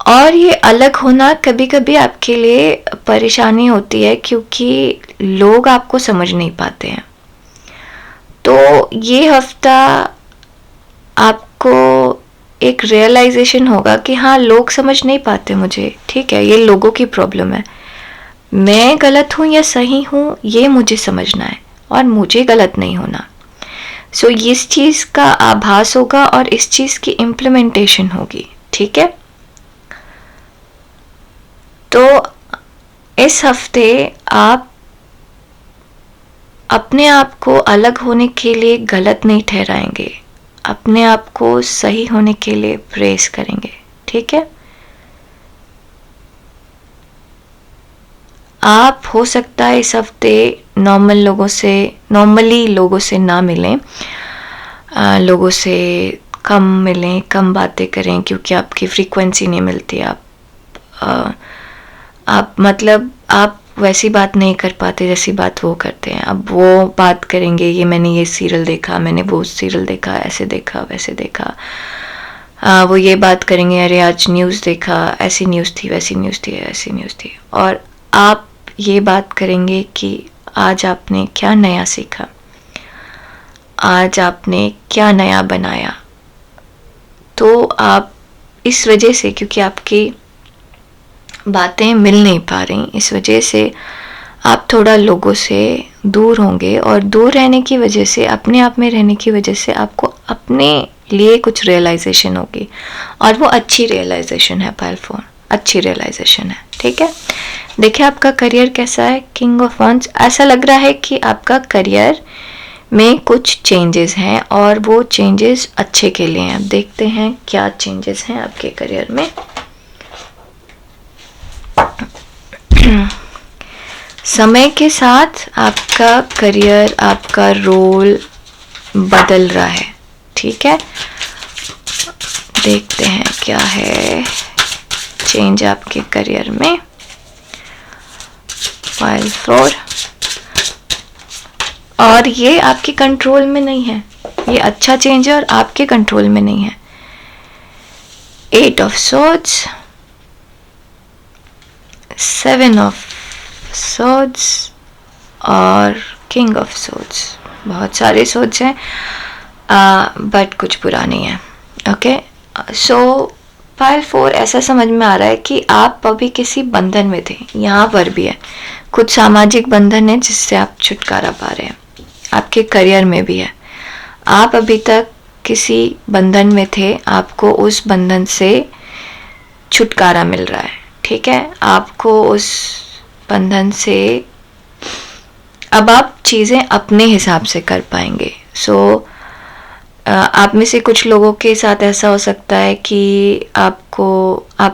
और ये अलग होना कभी कभी आपके लिए परेशानी होती है क्योंकि लोग आपको समझ नहीं पाते हैं। तो ये हफ्ता आपको एक रियलाइजेशन होगा कि हाँ, लोग समझ नहीं पाते मुझे, ठीक है, ये लोगों की प्रॉब्लम है। मैं गलत हूँ या सही हूँ ये मुझे समझना है, और मुझे गलत नहीं होना। सो इस चीज़ का आभास होगा और इस चीज़ की इम्प्लीमेंटेशन होगी, ठीक है। तो इस हफ्ते आप अपने आप को अलग होने के लिए गलत नहीं ठहराएंगे, अपने आप को सही होने के लिए प्रेस करेंगे, ठीक है। आप हो सकता है इस हफ्ते नॉर्मली लोगों से ना मिलें, लोगों से कम मिलें, कम बातें करें, क्योंकि आपकी फ्रीक्वेंसी नहीं मिलती। आप वैसी बात नहीं कर पाते जैसी बात वो करते हैं। अब वो बात करेंगे, ये मैंने ये सीरियल देखा, मैंने वो सीरियल देखा, ऐसे देखा, वैसे देखा। वो ये बात करेंगे, अरे आज न्यूज़ देखा, ऐसी न्यूज़ थी, वैसी न्यूज़ थी, ऐसी न्यूज़ थी। और आप ये बात करेंगे कि आज आपने क्या नया सीखा, आज आपने क्या नया बनाया। तो आप इस वजह से, क्योंकि आपकी बातें मिल नहीं पा रही, इस वजह से आप थोड़ा लोगों से दूर होंगे, और दूर रहने की वजह से, अपने आप में रहने की वजह से आपको अपने लिए कुछ रियलाइजेशन होगी, और वो अच्छी रियलाइजेशन है पायल 4, अच्छी रियलाइजेशन है, ठीक है। देखिए आपका करियर कैसा है, किंग ऑफ वंस। ऐसा लग रहा है कि आपका करियर में कुछ चेंजेस हैं, और वो चेंजेस अच्छे के लिए हैं। अब देखते हैं क्या चेंजेस हैं आपके करियर में। समय के साथ आपका करियर, आपका रोल बदल रहा है, ठीक है। देखते हैं क्या है चेंज आपके करियर में। पायल 4, और ये आपके कंट्रोल में नहीं है, ये अच्छा चेंज है और आपके कंट्रोल में नहीं है। 8 ऑफ सॉर्ड्स, 7 ऑफ सॉर्ड्स और किंग ऑफ सॉर्ड्स। बहुत सारे सॉर्ड्स हैं, बट कुछ बुरा नहीं है, ओके। सो पाइल 4 ऐसा समझ में आ रहा है कि आप अभी किसी बंधन में थे, यहाँ पर भी है कुछ सामाजिक बंधन है जिससे आप छुटकारा पा रहे हैं, आपके करियर में भी है। आप अभी तक किसी बंधन में थे, आपको उस बंधन से छुटकारा मिल रहा है, ठीक है। आपको उस बंधन से अब आप चीज़ें अपने हिसाब से कर पाएंगे। आप में से कुछ लोगों के साथ ऐसा हो सकता है कि आप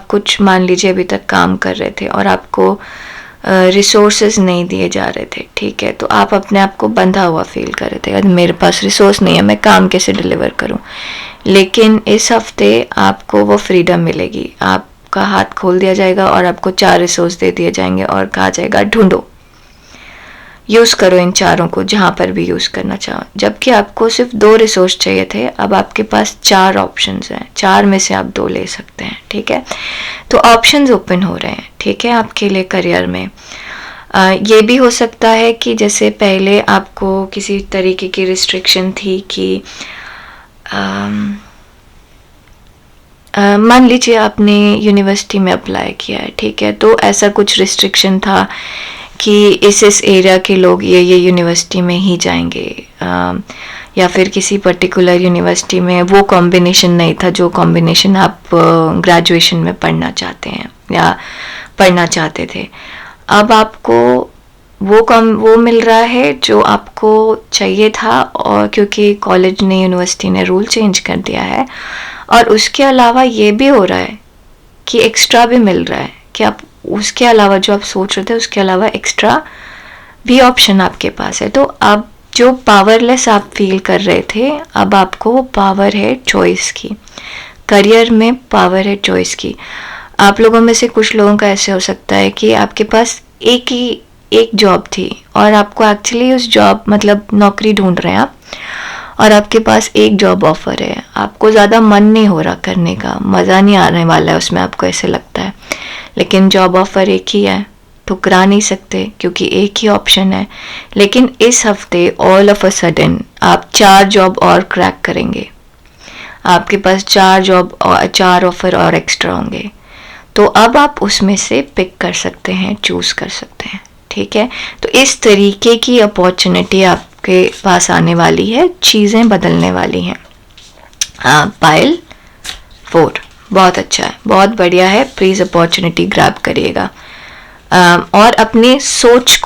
कुछ मान लीजिए अभी तक काम कर रहे थे और आपको रिसोर्सेज नहीं दिए जा रहे थे, ठीक है। तो आप अपने आप को बंधा हुआ फील कर रहे थे, अरे मेरे पास रिसोर्स नहीं है, मैं काम कैसे डिलीवर करूं। लेकिन इस हफ्ते आपको वो फ्रीडम मिलेगी, आपका हाथ खोल दिया जाएगा और आपको 4 रिसोर्स दे दिए जाएंगे और कहा जाएगा ढूंढो, यूज़ करो इन चारों को जहाँ पर भी यूज़ करना चाहो। जबकि आपको सिर्फ 2 रिसोर्स चाहिए थे, अब आपके पास 4 ऑप्शंस हैं, 4 में से आप 2 ले सकते हैं, ठीक है। तो ऑप्शंस ओपन हो रहे हैं, ठीक है, आपके लिए करियर में। ये भी हो सकता है कि जैसे पहले आपको किसी तरीके की रिस्ट्रिक्शन थी कि मान लीजिए आपने यूनिवर्सिटी में अप्लाई किया है, ठीक है, तो ऐसा कुछ रिस्ट्रिक्शन था कि इस एरिया के लोग ये यूनिवर्सिटी में ही जाएंगे, या फिर किसी पर्टिकुलर यूनिवर्सिटी में वो कॉम्बिनेशन नहीं था जो कॉम्बिनेशन आप ग्रेजुएशन में पढ़ना चाहते हैं या पढ़ना चाहते थे। अब आपको वो मिल रहा है जो आपको चाहिए था, और क्योंकि कॉलेज ने, यूनिवर्सिटी ने रूल चेंज कर दिया है। और उसके अलावा ये भी हो रहा है कि एक्स्ट्रा भी मिल रहा है कि आप उसके अलावा जो आप सोच रहे थे उसके अलावा एक्स्ट्रा भी ऑप्शन आपके पास है। तो अब जो पावरलेस आप फील कर रहे थे, अब आपको पावर है चॉइस की, करियर में पावर है चॉइस की। आप लोगों में से कुछ लोगों का ऐसे हो सकता है कि आपके पास एक जॉब थी और आपको एक्चुअली उस जॉब, मतलब नौकरी ढूंढ रहे हैं आप, और आपके पास एक जॉब ऑफर है, आपको ज़्यादा मन नहीं हो रहा करने का, मज़ा नहीं आने वाला है उसमें, आपको ऐसे लगता है, लेकिन जॉब ऑफर एक ही है, ठुकरा नहीं सकते क्योंकि एक ही ऑप्शन है। लेकिन इस हफ्ते ऑल ऑफ अ सडन आप 4 जॉब और क्रैक करेंगे, आपके पास 4 जॉब और 4 ऑफर और एक्स्ट्रा होंगे। तो अब आप उसमें से पिक कर सकते हैं, चूज़ कर सकते हैं, ठीक है। तो इस तरीके की अपॉर्चुनिटी आपके पास आने वाली है, चीज़ें बदलने वाली हैं। पाइल 4 बहुत अच्छा है, बहुत बढ़िया है, प्लीज़ अपॉर्चुनिटी ग्रैब करिएगा। और अपने सोच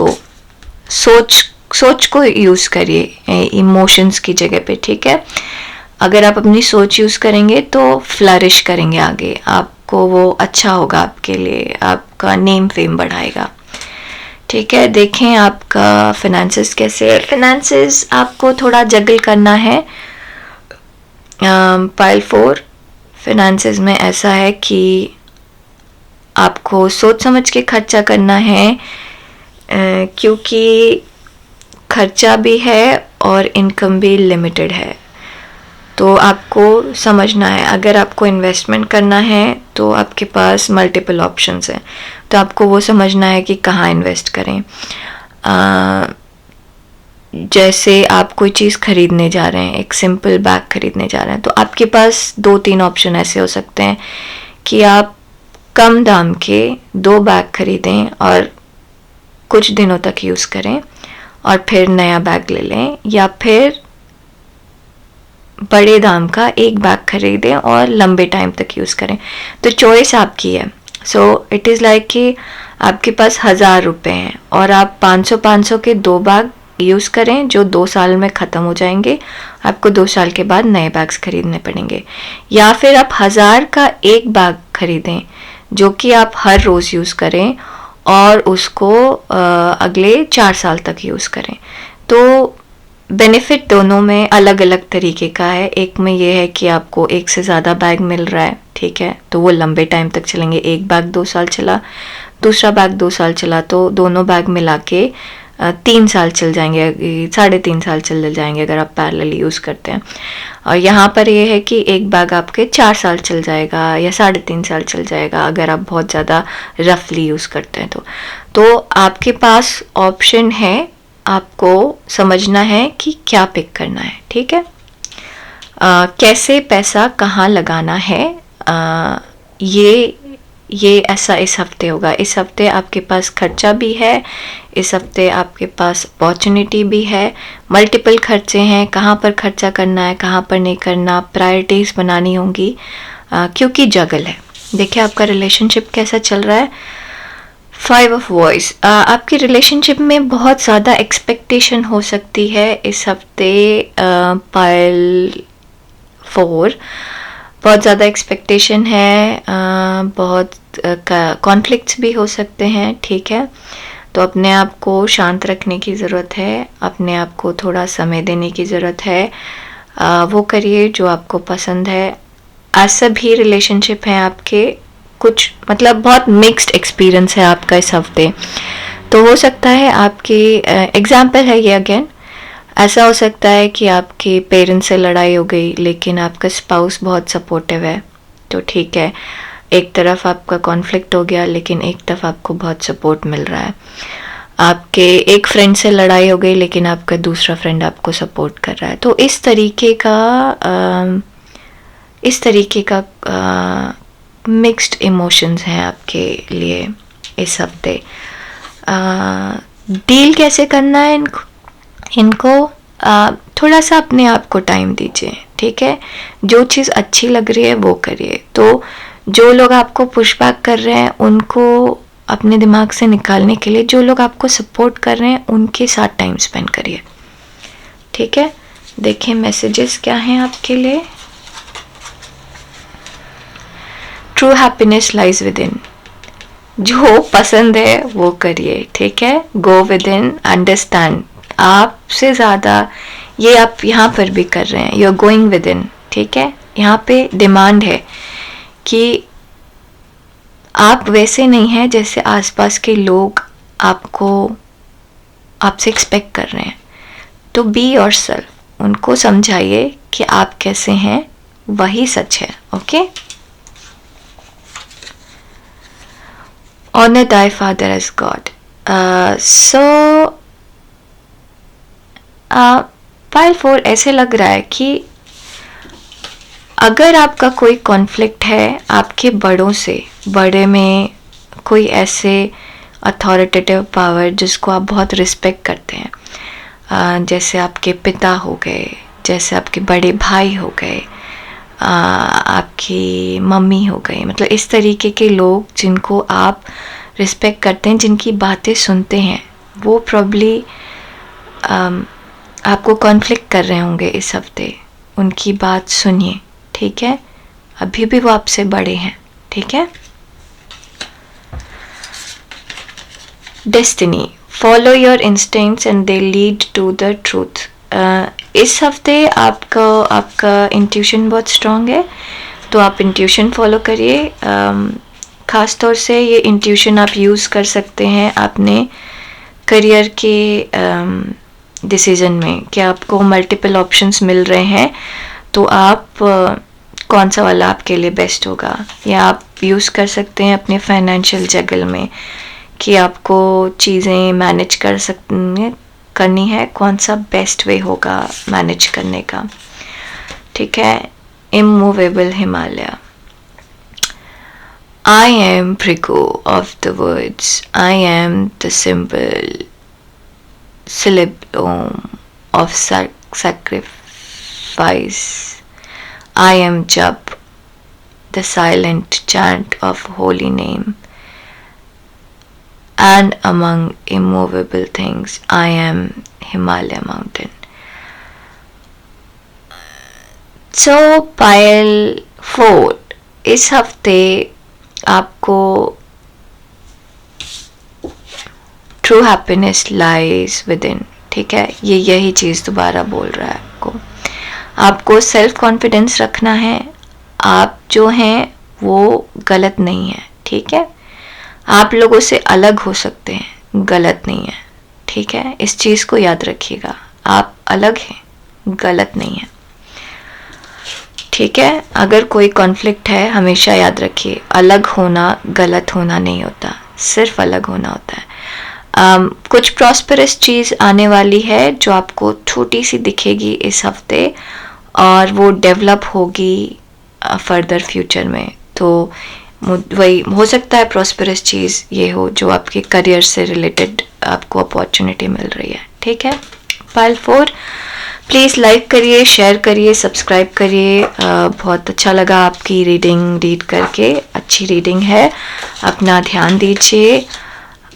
को यूज़ करिए इमोशंस की जगह पे, ठीक है। अगर आप अपनी सोच यूज़ करेंगे तो फ्लरिश करेंगे आगे, आपको वो अच्छा होगा आपके लिए, आपका नेम फेम बढ़ाएगा, ठीक है। देखें आपका फिनेंसेस कैसे है। फिनेंसेस आपको थोड़ा जगल करना है। पाइल 4 फिनेंसेस में ऐसा है कि आपको सोच समझ के खर्चा करना है, क्योंकि खर्चा भी है और इनकम भी लिमिटेड है। तो आपको समझना है, अगर आपको इन्वेस्टमेंट करना है तो आपके पास मल्टीपल ऑप्शंस हैं, तो आपको वो समझना है कि कहाँ इन्वेस्ट करें। जैसे आप कोई चीज़ खरीदने जा रहे हैं, एक सिंपल बैग खरीदने जा रहे हैं, तो आपके पास 2-3 ऑप्शन ऐसे हो सकते हैं कि आप कम दाम के 2 बैग खरीदें और कुछ दिनों तक यूज़ करें और फिर नया बैग ले लें, या फिर बड़े दाम का एक बैग खरीदें और लंबे टाइम तक यूज़ करें। तो चॉइस आपकी है। सो इट इज़ लाइक कि आपके पास 1000 रुपये हैं और आप 500 के 2 बैग यूज़ करें जो 2 साल में ख़त्म हो जाएंगे, आपको 2 साल के बाद नए बैग्स खरीदने पड़ेंगे। या फिर आप 1000 का एक बैग खरीदें जो कि आप हर रोज़ यूज़ करें और उसको अगले 4 साल तक यूज़ करें। तो बेनिफिट दोनों में अलग अलग तरीके का है। एक में ये है कि आपको एक से ज़्यादा बैग मिल रहा है, ठीक है, तो वो लंबे टाइम तक चलेंगे। एक बैग 2 साल चला, दूसरा बैग 2 साल चला, तो दोनों बैग मिला के 3 साल चल जाएंगे, 3.5 साल चल जाएंगे अगर आप पैरेलली यूज़ करते हैं। और यहाँ पर ये है कि एक बैग आपके 4 साल चल जाएगा या 3.5 साल चल जाएगा अगर आप बहुत ज़्यादा रफली यूज़ करते हैं। तो आपके पास ऑप्शन है, आपको समझना है कि क्या पिक करना है, ठीक है। कैसे पैसा कहाँ लगाना है, ये ऐसा इस हफ्ते होगा। इस हफ्ते आपके पास खर्चा भी है, इस हफ्ते आपके पास अपॉर्चुनिटी भी है, मल्टीपल खर्चे हैं, कहाँ पर खर्चा करना है, कहाँ पर नहीं करना, प्रायोरिटीज़ बनानी होंगी, क्योंकि जगल है। देखिए आपका रिलेशनशिप कैसा चल रहा है। 5 ऑफ वॉइस, आपकी रिलेशनशिप में बहुत ज़्यादा एक्सपेक्टेशन हो सकती है इस हफ्ते। पाइल 4, बहुत ज़्यादा एक्सपेक्टेशन है, बहुत कॉन्फ्लिक्ट्स भी हो सकते हैं, ठीक है। तो अपने आप को शांत रखने की ज़रूरत है, अपने आप को थोड़ा समय देने की ज़रूरत है। वो करिए जो आपको पसंद है। ऐसा भी रिलेशनशिप है आपके, कुछ मतलब बहुत मिक्स्ड एक्सपीरियंस है आपका इस हफ्ते। तो हो सकता है आपकी एग्जाम्पल है ये अगेन, ऐसा हो सकता है कि आपके पेरेंट्स से लड़ाई हो गई लेकिन आपका स्पाउस बहुत सपोर्टिव है, तो ठीक है। एक तरफ आपका कॉन्फ्लिक्ट हो गया लेकिन एक तरफ आपको बहुत सपोर्ट मिल रहा है। आपके एक फ्रेंड से लड़ाई हो गई लेकिन आपका दूसरा फ्रेंड आपको सपोर्ट कर रहा है। तो इस तरीके का मिक्स्ड इमोशंस हैं आपके लिए इस हफ्ते। डील कैसे करना है इनको थोड़ा सा अपने आप को टाइम दीजिए, ठीक है। जो चीज़ अच्छी लग रही है वो करिए। तो जो लोग आपको पुशबैक कर रहे हैं उनको अपने दिमाग से निकालने के लिए, जो लोग आपको सपोर्ट कर रहे हैं उनके साथ टाइम स्पेंड करिए, ठीक है। देखिए मैसेजेस क्या हैं आपके लिए। True happiness lies with in, जो पसंद है वो करिए, ठीक है। गो विद इन, अंडरस्टैंड, आपसे ज़्यादा ये आप यहाँ पर भी कर रहे हैं, you are going within, ठीक है। यहाँ पे डिमांड है कि आप वैसे नहीं हैं जैसे आसपास के लोग आपसे एक्सपेक्ट कर रहे हैं। तो बी योरसेल्फ, उनको समझाइए कि आप कैसे हैं, वही सच है, okay. Honor thy father as God. Pile 4 ऐसे लग रहा है कि अगर आपका कोई कॉन्फ्लिक्ट है आपके बड़ों से, बड़े में कोई ऐसे अथॉरिटेटिव पावर जिसको आप बहुत रिस्पेक्ट करते हैं, जैसे आपके पिता हो गए, जैसे आपके बड़े भाई हो गए, आपकी मम्मी हो गई, मतलब इस तरीके के लोग जिनको आप रिस्पेक्ट करते हैं, जिनकी बातें सुनते हैं, वो प्रॉब्ली आपको कॉन्फ्लिक्ट कर रहे होंगे इस हफ्ते। उनकी बात सुनिए, ठीक है। अभी भी वो आपसे बड़े हैं, ठीक है। Destiny, follow your instincts and they lead to the truth. इस हफ्ते आपका इंट्यूशन बहुत स्ट्रॉन्ग है, तो आप इंट्यूशन फॉलो करिए। ख़ास तौर से ये इंट्यूशन आप यूज़ कर सकते हैं अपने करियर के डिसीज़न में, कि आपको मल्टीपल ऑप्शंस मिल रहे हैं, तो आप कौन सा वाला आपके लिए बेस्ट होगा। या आप यूज़ कर सकते हैं अपने फाइनेंशियल जगल में, कि आपको चीज़ें मैनेज करनी है, कौन सा बेस्ट वे होगा मैनेज करने का, ठीक है। Immovable Himalaya, I am Bhrigu of the words, I am the simple syllable of sacrifice, I am Jap, the silent chant of holy name, and among immovable things I am Himalaya mountain. So pile 4, इस हफ्ते आपको true happiness lies with in, ठीक है। यही चीज़ दोबारा बोल रहा है आपको सेल्फ कॉन्फिडेंस रखना है। आप जो हैं वो गलत नहीं है, ठीक है। आप लोगों से अलग हो सकते हैं, गलत नहीं है, ठीक है। इस चीज़ को याद रखिएगा, आप अलग हैं, गलत नहीं है, ठीक है। अगर कोई कॉन्फ्लिक्ट है हमेशा याद रखिए, अलग होना गलत होना नहीं होता, सिर्फ अलग होना होता है। कुछ प्रॉस्पेरस चीज़ आने वाली है जो आपको छोटी सी दिखेगी इस हफ्ते, और वो डेवलप होगी फर्दर फ्यूचर में। तो वही हो सकता है प्रॉस्पेरस चीज़ ये हो जो आपके करियर से रिलेटेड आपको अपॉर्चुनिटी मिल रही है, ठीक है। पाइल 4, प्लीज़ लाइक करिए, शेयर करिए, सब्सक्राइब करिए। बहुत अच्छा लगा आपकी रीड करके, अच्छी रीडिंग है। अपना ध्यान दीजिए,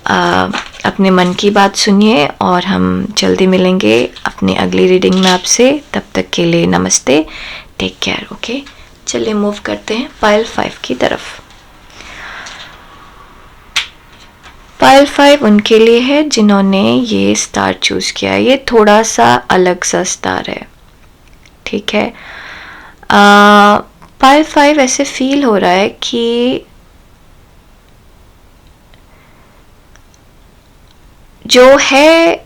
अपने मन की बात सुनिए और हम जल्दी मिलेंगे अपनी अगली रीडिंग में आपसे। तब तक के लिए नमस्ते, टेक केयर, ओके। चलिए मूव करते हैं पाइल 5 की तरफ। पाइल 5 उनके लिए है जिन्होंने ये स्टार चूज किया है। ये थोड़ा सा अलग सा स्टार है, ठीक है। पाइल 5 ऐसे फील हो रहा है कि जो है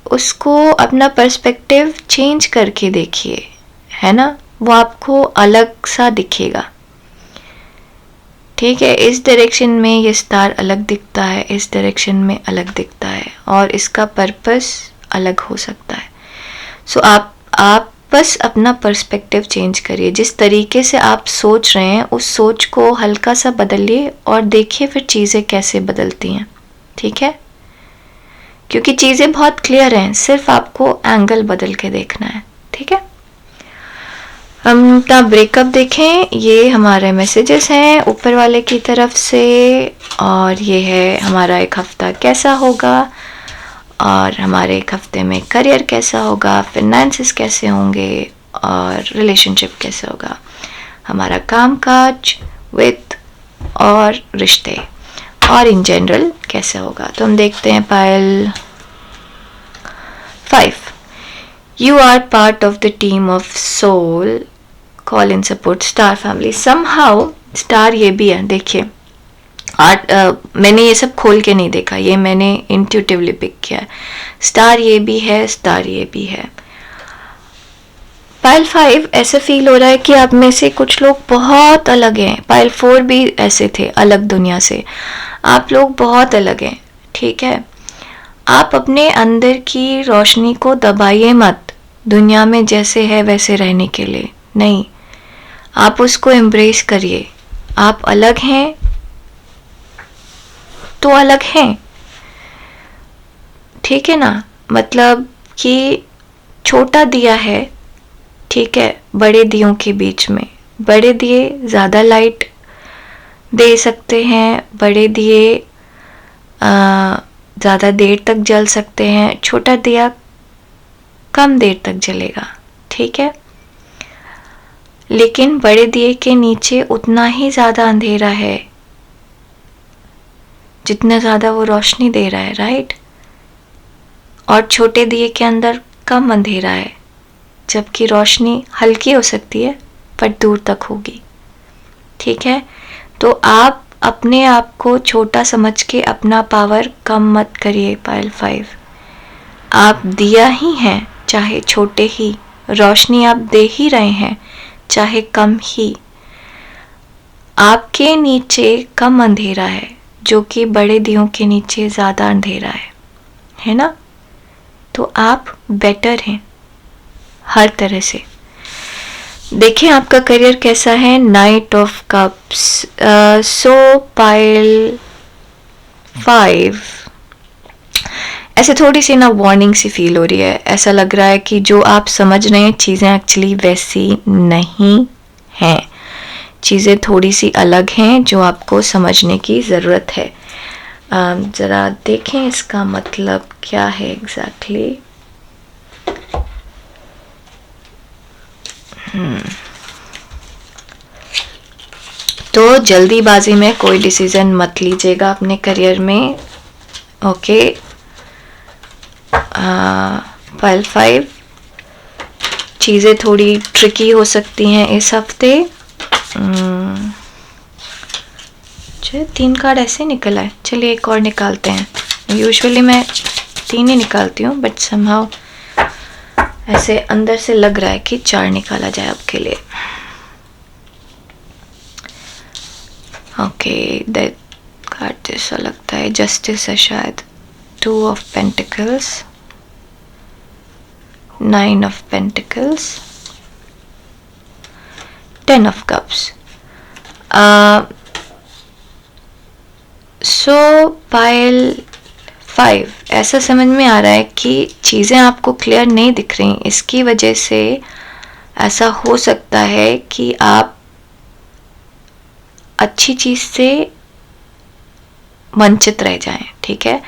उसको अपना पर्सपेक्टिव चेंज करके देखिए, है ना, वो आपको अलग सा दिखेगा, ठीक है। इस डायरेक्शन में ये स्टार अलग दिखता है, इस डायरेक्शन में अलग दिखता है और इसका पर्पस अलग हो सकता है। सो आप बस अपना पर्सपेक्टिव चेंज करिए। जिस तरीके से आप सोच रहे हैं उस सोच को हल्का सा बदलिए और देखिए फिर चीज़ें कैसे बदलती हैं, ठीक है। क्योंकि चीज़ें बहुत क्लियर हैं, सिर्फ आपको एंगल बदल के देखना है, ठीक है। हम अपना ब्रेकअप देखें, ये हमारे मैसेजेस हैं ऊपर वाले की तरफ से और ये है हमारा एक हफ्ता कैसा होगा और हमारे एक हफ्ते में करियर कैसा होगा, फिनेंसेस कैसे होंगे और रिलेशनशिप कैसे होगा, हमारा कामकाज, वित्त और रिश्ते और इन जनरल कैसे होगा। तो हम देखते हैं pile 5। You are part of the team of soul, call in support, star family. Somehow star ये भी है, देखिए मैंने ये सब खोल के नहीं देखा, ये मैंने इंट्यूटिवली पिक किया है। स्टार ये भी है, स्टार ये भी है। पाइल 5 ऐसे फील हो रहा है कि आप में से कुछ लोग बहुत अलग हैं। पाइल 4 भी ऐसे थे, अलग दुनिया से। आप लोग बहुत अलग हैं, ठीक है। आप अपने अंदर की रोशनी को दबाइए मत, दुनिया में जैसे है वैसे रहने के लिए नहीं, आप उसको एम्ब्रेस करिए। आप अलग हैं तो अलग हैं, ठीक है ना। मतलब कि छोटा दिया है, ठीक है, बड़े दियों के बीच में। बड़े दिए ज़्यादा लाइट दे सकते हैं, बड़े दिए ज़्यादा देर तक जल सकते हैं, छोटा दिया कम देर तक जलेगा, ठीक है। लेकिन बड़े दिए के नीचे उतना ही ज़्यादा अंधेरा है जितना ज़्यादा वो रोशनी दे रहा है, राइट। और छोटे दिए के अंदर कम अंधेरा है, जबकि रोशनी हल्की हो सकती है पर दूर तक होगी, ठीक है। तो आप अपने आप को छोटा समझ के अपना पावर कम मत करिए। पाइल 5, आप दिया ही हैं, चाहे छोटे ही, रोशनी आप दे ही रहे हैं, चाहे कम ही। आपके नीचे कम अंधेरा है जो कि बड़े दियों के नीचे ज़्यादा अंधेरा है ना। तो आप बेटर हैं हर तरह से। देखिए आपका करियर कैसा है। Night of cups. So pile 5 ऐसे थोड़ी सी ना वार्निंग सी फील हो रही है। ऐसा लग रहा है कि जो आप समझ रहे हैं चीज़ें एक्चुअली वैसी नहीं हैं, चीज़ें थोड़ी सी अलग हैं जो आपको समझने की ज़रूरत है। ज़रा देखें इसका मतलब क्या है एग्जैक्टली। तो जल्दीबाजी में कोई डिसीजन मत लीजिएगा अपने करियर में, ओके। पाइल 5 चीज़ें थोड़ी ट्रिकी हो सकती हैं इस हफ्ते। 3 कार्ड ऐसे निकला है, चलिए एक और निकालते हैं। यूजुअली मैं 3 ही निकालती हूँ बट समहाउ ऐसे अंदर से लग रहा है कि 4 निकाला जाए आपके लिए। ओके, दैट कार्ड जैसा लगता है जस्टिस है शायद। 2 of pentacles, 9 of pentacles, 10 of cups. So pile 5, ऐसा समझ में आ रहा है कि चीज़ें आपको क्लियर नहीं दिख रही। इसकी वजह से ऐसा हो सकता है कि आप अच्छी चीज़ से वंचित रह जाएं, ठीक है।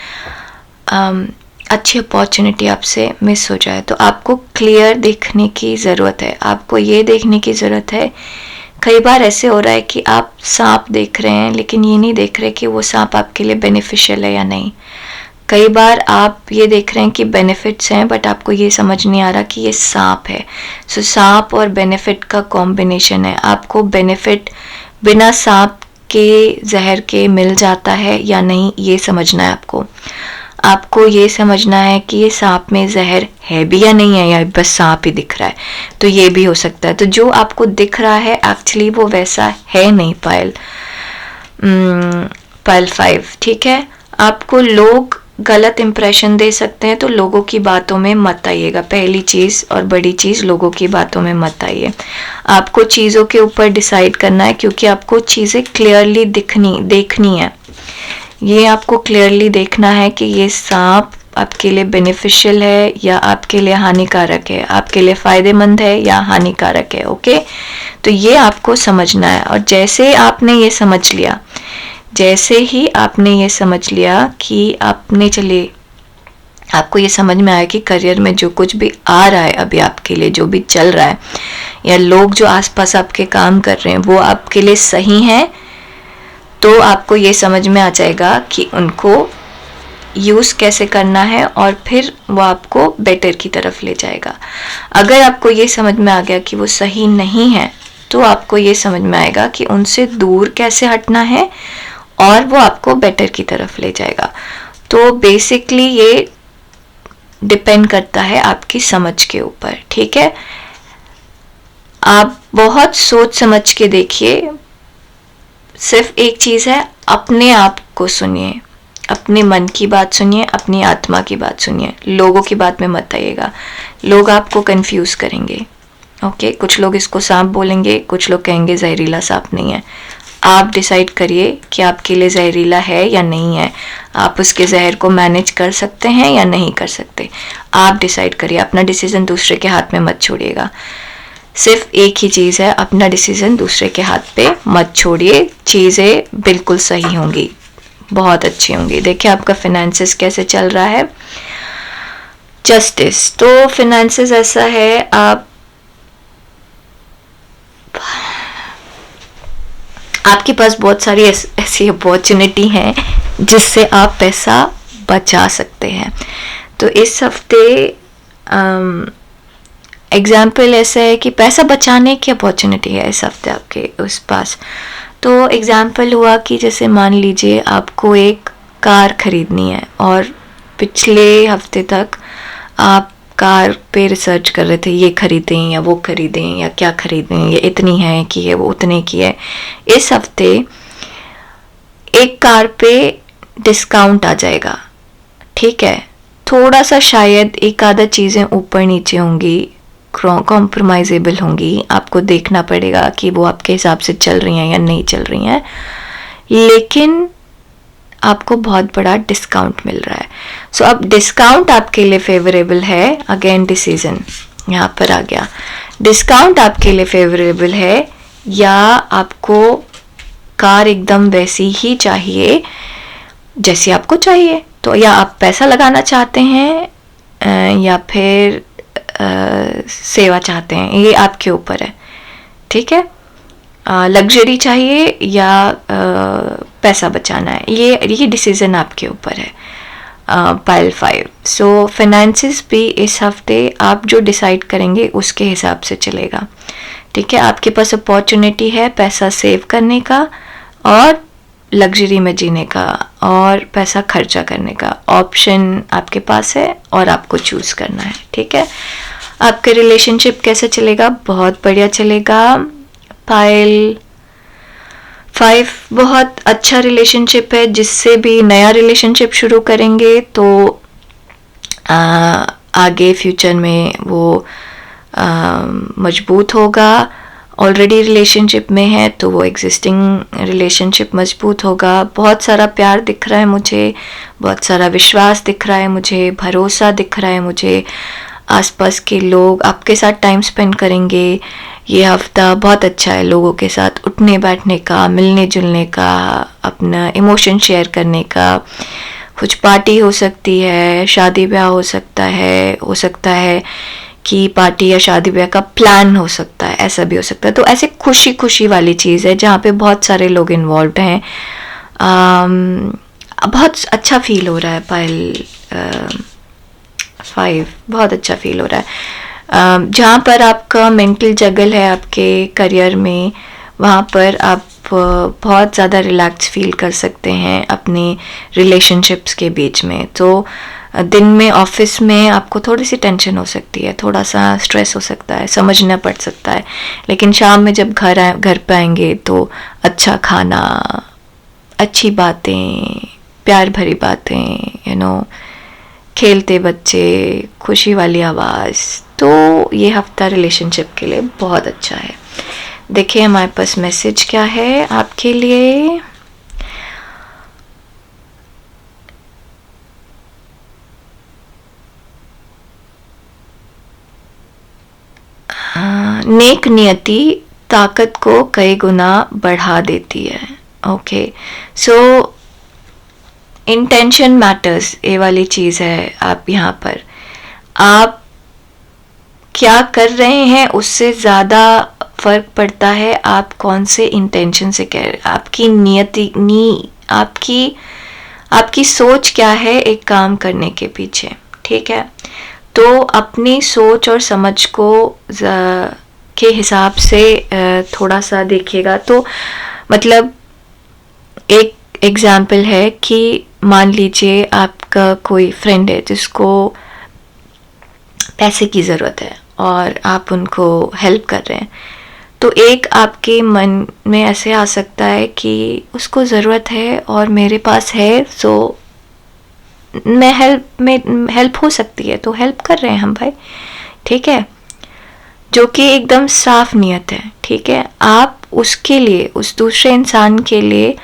अच्छी अपॉर्चुनिटी आपसे मिस हो जाए, तो आपको क्लियर देखने की ज़रूरत है। आपको ये देखने की ज़रूरत है, कई बार ऐसे हो रहा है कि आप सांप देख रहे हैं लेकिन ये नहीं देख रहे कि वो सांप आपके लिए बेनिफिशियल है या नहीं। कई बार आप ये देख रहे हैं कि बेनिफिट्स हैं बट आपको ये समझ नहीं आ रहा कि ये सांप है। सो सांप और बेनिफिट का कॉम्बिनेशन है। आपको बेनिफिट बिना सांप के जहर के मिल जाता है या नहीं, ये समझना है आपको। आपको ये समझना है कि ये सांप में जहर है भी या नहीं है, या बस सांप ही दिख रहा है, तो ये भी हो सकता है। तो जो आपको दिख रहा है एक्चुअली वो वैसा है नहीं पाइल 5, ठीक है। आपको लोग गलत इंप्रेशन दे सकते हैं, तो लोगों की बातों में मत आइएगा। पहली चीज़ और बड़ी चीज़, लोगों की बातों में मत आइए। आपको चीज़ों के ऊपर डिसाइड करना है, क्योंकि आपको चीज़ें क्लियरली देखनी है। ये आपको क्लियरली देखना है कि ये सांप आपके लिए बेनिफिशियल है या आपके लिए हानिकारक है, आपके लिए फ़ायदेमंद है या हानिकारक है, ओके। तो ये आपको समझना है। और जैसे आपने ये समझ लिया, जैसे ही आपने ये समझ लिया कि आपको ये समझ में आया कि करियर में जो कुछ भी आ रहा है अभी आपके लिए, जो भी चल रहा है, या लोग जो आसपास आपके काम कर रहे हैं वो आपके लिए सही हैं, तो आपको ये समझ में आ जाएगा कि उनको यूज़ कैसे करना है और फिर वो आपको बेटर की तरफ ले जाएगा। अगर आपको ये समझ में आ गया कि वो सही नहीं है, तो आपको ये समझ में आएगा कि उनसे दूर कैसे हटना है और वो आपको बेटर की तरफ ले जाएगा। तो बेसिकली ये डिपेंड करता है आपकी समझ के ऊपर, ठीक है। आप बहुत सोच समझ के देखिए। सिर्फ एक चीज़ है, अपने आप को सुनिए, अपने मन की बात सुनिए, अपनी आत्मा की बात सुनिए। लोगों की बात में मत आइएगा, लोग आपको कंफ्यूज करेंगे, ओके। कुछ लोग इसको सांप बोलेंगे, कुछ लोग कहेंगे जहरीला सांप नहीं है। आप डिसाइड करिए कि आपके लिए जहरीला है या नहीं है, आप उसके जहर को मैनेज कर सकते हैं या नहीं कर सकते। आप डिसाइड करिए, अपना डिसीजन दूसरे के हाथ में मत छोड़िएगा। सिर्फ एक ही चीज़ है, अपना डिसीजन दूसरे के हाथ पे मत छोड़िए। चीज़ें बिल्कुल सही होंगी, बहुत अच्छी होंगी। देखिए आपका फिनेंसेस कैसे चल रहा है। जस्टिस, तो फिनेंसेस ऐसा है, आपके पास बहुत सारी ऐसी अपॉर्चुनिटी हैं जिससे आप पैसा बचा सकते हैं। तो इस हफ्ते एग्जाम्पल ऐसा है कि पैसा बचाने की अपॉर्चुनिटी है इस हफ्ते आपके उस पास। तो एग्जाम्पल हुआ कि जैसे मान लीजिए आपको एक कार खरीदनी है और पिछले हफ्ते तक आप कार पे रिसर्च कर रहे थे, ये खरीदें या वो खरीदें या क्या खरीदें, ये इतनी है कि ये वो उतने की है। इस हफ्ते एक कार पे डिस्काउंट आ जाएगा, ठीक है। थोड़ा सा शायद एक आधा चीज़ें ऊपर नीचे होंगी, कॉम्प्रोमाइजेबल होंगी। आपको देखना पड़ेगा कि वो आपके हिसाब से चल रही हैं या नहीं चल रही हैं, लेकिन आपको बहुत बड़ा डिस्काउंट मिल रहा है। सो अब डिस्काउंट आपके लिए फेवरेबल है। अगेन डिसीजन यहाँ पर आ गया, डिस्काउंट आपके लिए फेवरेबल है या आपको कार एकदम वैसी ही चाहिए जैसी आपको चाहिए। तो या आप पैसा लगाना चाहते हैं या फिर सेवा चाहते हैं, ये आपके ऊपर है, ठीक है। लग्जरी चाहिए या पैसा बचाना है, ये डिसीजन आपके ऊपर है। पाइल 5। सो फाइनेंसेस भी इस हफ्ते आप जो डिसाइड करेंगे उसके हिसाब से चलेगा, ठीक है। आपके पास अपॉर्चुनिटी है पैसा सेव करने का और लग्जरी में जीने का और पैसा खर्चा करने का ऑप्शन आपके पास है और आपको चूज़ करना है, ठीक है। आपके रिलेशनशिप कैसे चलेगा? बहुत बढ़िया चलेगा। पाइल 5 बहुत अच्छा रिलेशनशिप है, जिससे भी नया रिलेशनशिप शुरू करेंगे तो आगे फ्यूचर में वो मजबूत होगा ऑलरेडी रिलेशनशिप में है तो वो एग्जिस्टिंग रिलेशनशिप मजबूत होगा। बहुत सारा प्यार दिख रहा है मुझे, बहुत सारा विश्वास दिख रहा है मुझे, भरोसा दिख रहा है मुझे। आसपास के लोग आपके साथ टाइम स्पेंड करेंगे। ये हफ्ता बहुत अच्छा है लोगों के साथ उठने बैठने का, मिलने जुलने का, अपना इमोशन शेयर करने का। कुछ पार्टी हो सकती है, शादी ब्याह हो सकता है कि पार्टी या शादी ब्याह का प्लान हो सकता है, ऐसा भी हो सकता है। तो ऐसे खुशी खुशी वाली चीज़ है जहाँ पे बहुत सारे लोग इन्वॉल्व हैं। बहुत अच्छा फील हो रहा है पायल 5, बहुत अच्छा फील हो रहा है। जहाँ पर आपका मेंटल जगल है आपके करियर में, वहाँ पर आप बहुत ज़्यादा रिलैक्स फील कर सकते हैं अपने रिलेशनशिप्स के बीच में। तो दिन में ऑफिस में आपको थोड़ी सी टेंशन हो सकती है, थोड़ा सा स्ट्रेस हो सकता है, समझना पड़ सकता है, लेकिन शाम में जब घर पे आएंगे तो अच्छा खाना, अच्छी बातें, प्यार भरी बातें, खेलते बच्चे, खुशी वाली आवाज़। तो ये हफ्ता रिलेशनशिप के लिए बहुत अच्छा है। देखिए हमारे पास मैसेज क्या है आपके लिए। नेक नियति ताकत को कई गुना बढ़ा देती है। ओके, सो इंटेंशन मैटर्स, ये वाली चीज़ है। आप यहाँ पर आप क्या कर रहे हैं उससे ज़्यादा फर्क पड़ता है आप कौन से इंटेंशन से कह रहे हैं। आपकी आपकी सोच क्या है एक काम करने के पीछे, ठीक है। तो अपनी सोच और समझ को के हिसाब से थोड़ा सा देखिएगा। तो मतलब एक एग्जाम्पल है कि मान लीजिए आपका कोई फ्रेंड है जिसको पैसे की ज़रूरत है और आप उनको हेल्प कर रहे हैं, तो एक आपके मन में ऐसे आ सकता है कि उसको ज़रूरत है और मेरे पास है, सो मैं हेल्प हो सकती है तो हेल्प कर रहे हैं हम भाई, ठीक है। जो कि एकदम साफ नियत है, ठीक है। आप उसके लिए, उस दूसरे इंसान के लिए,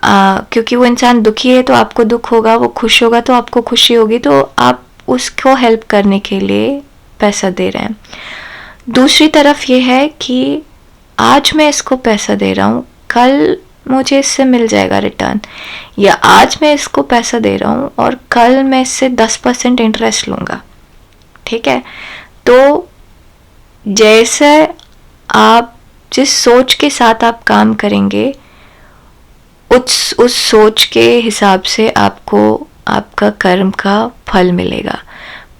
क्योंकि वो इंसान दुखी है तो आपको दुख होगा, वो खुश होगा तो आपको खुशी होगी, तो आप उसको हेल्प करने के लिए पैसा दे रहे हैं। दूसरी तरफ ये है कि आज मैं इसको पैसा दे रहा हूँ, कल मुझे इससे मिल जाएगा रिटर्न, या आज मैं इसको पैसा दे रहा हूँ और कल मैं इससे 10% इंटरेस्ट लूँगा, ठीक है। तो जैसे आप जिस सोच के साथ आप काम करेंगे उस सोच के हिसाब से आपको आपका कर्म का फल मिलेगा।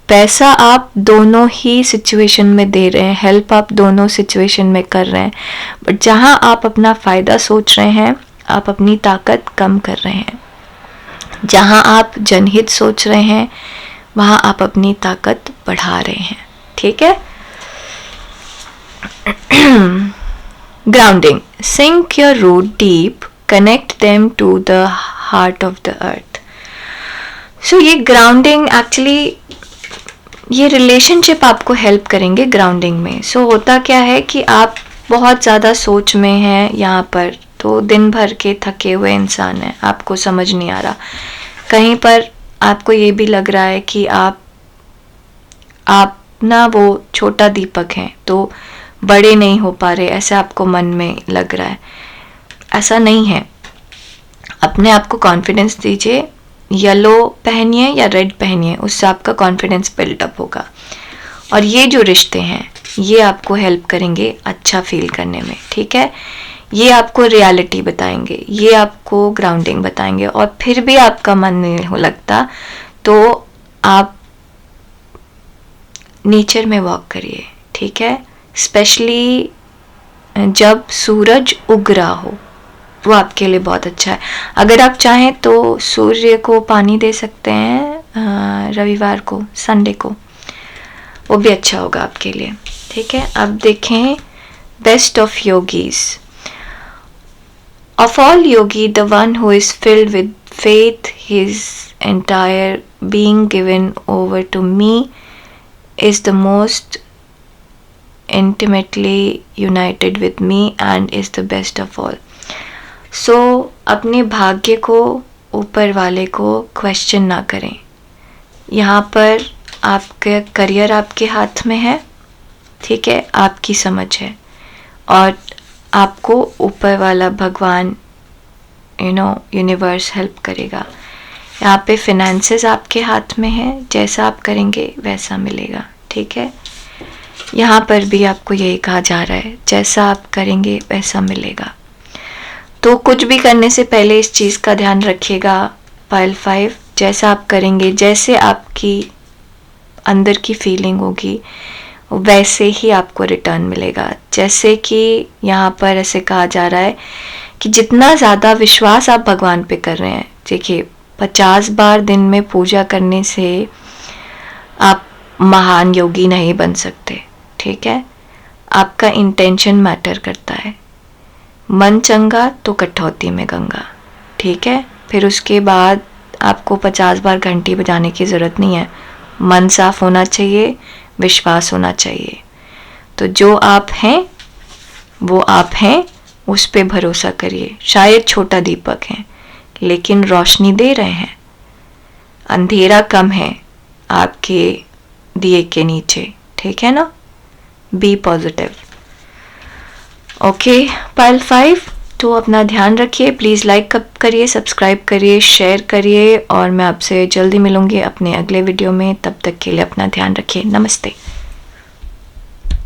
पैसा आप दोनों ही सिचुएशन में दे रहे हैं, हेल्प आप दोनों सिचुएशन में कर रहे हैं, बट जहाँ आप अपना फ़ायदा सोच रहे हैं आप अपनी ताकत कम कर रहे हैं। जहाँ आप जनहित सोच रहे हैं वहाँ आप अपनी ताकत बढ़ा रहे हैं, ठीक है। Grounding. Sink your root deep, connect them to the heart of the earth. So ये grounding actually, ये रिलेशनशिप आपको हेल्प करेंगे ग्राउंडिंग में। सो होता क्या है कि आप बहुत ज़्यादा सोच में हैं यहाँ पर, तो दिन भर के थके हुए इंसान हैं, आपको समझ नहीं आ रहा। कहीं पर आपको ये भी लग रहा है कि आप ना वो छोटा दीपक हैं तो बड़े नहीं हो पा रहे, ऐसे आपको मन में लग रहा है। ऐसा नहीं है। अपने आप को कॉन्फिडेंस दीजिए, येलो पहनिए या रेड पहनिए, उससे आपका कॉन्फिडेंस बिल्डअप होगा। और ये जो रिश्ते हैं ये आपको हेल्प करेंगे अच्छा फील करने में, ठीक है। ये आपको रियलिटी बताएंगे, ये आपको ग्राउंडिंग बताएंगे। और फिर भी आपका मन नहीं हो लगता तो आप नेचर में वॉक करिए, ठीक है। स्पेशली जब सूरज उग रहा हो, वो आपके लिए बहुत अच्छा है। अगर आप चाहें तो सूर्य को पानी दे सकते हैं रविवार को, संडे को, वो भी अच्छा होगा आपके लिए, ठीक है। अब देखें best of yogis. Of all yogi the one who is filled with faith, his entire being given over to me is the most intimately united with me and is the best of all. So अपने भाग्य को, ऊपर वाले को क्वेश्चन ना करें. यहाँ पर आपका करियर आपके हाथ में है, ठीक है, आपकी समझ है, और आपको ऊपर वाला भगवान यूनिवर्स हेल्प करेगा. यहाँ पे फिनेंसेस आपके हाथ में है, जैसा आप करेंगे वैसा मिलेगा, ठीक है. यहाँ पर भी आपको यही कहा जा रहा है, जैसा आप करेंगे वैसा मिलेगा. तो कुछ भी करने से पहले इस चीज़ का ध्यान रखिएगा. पाइल 5, जैसा आप करेंगे, जैसे आपकी अंदर की फीलिंग होगी वैसे ही आपको रिटर्न मिलेगा. जैसे कि यहाँ पर ऐसे कहा जा रहा है कि जितना ज़्यादा विश्वास आप भगवान पे कर रहे हैं, देखिए 50 बार दिन में पूजा करने से आप महान योगी नहीं बन सकते, ठीक है. आपका इंटेंशन मैटर करता है. मन चंगा तो कठौती में गंगा, ठीक है. फिर उसके बाद आपको 50 बार घंटी बजाने की ज़रूरत नहीं है. मन साफ होना चाहिए, विश्वास होना चाहिए. तो जो आप हैं वो आप हैं, उस पे भरोसा करिए. शायद छोटा दीपक है लेकिन रोशनी दे रहे हैं. अंधेरा कम है आपके दिए के नीचे, ठीक है ना. B positive. ओके पाइल 5, तो अपना ध्यान रखिए. प्लीज़ लाइक करिए, सब्सक्राइब करिए, शेयर करिए, और मैं आपसे जल्दी मिलूंगी अपने अगले वीडियो में. तब तक के लिए अपना ध्यान रखिए. नमस्ते.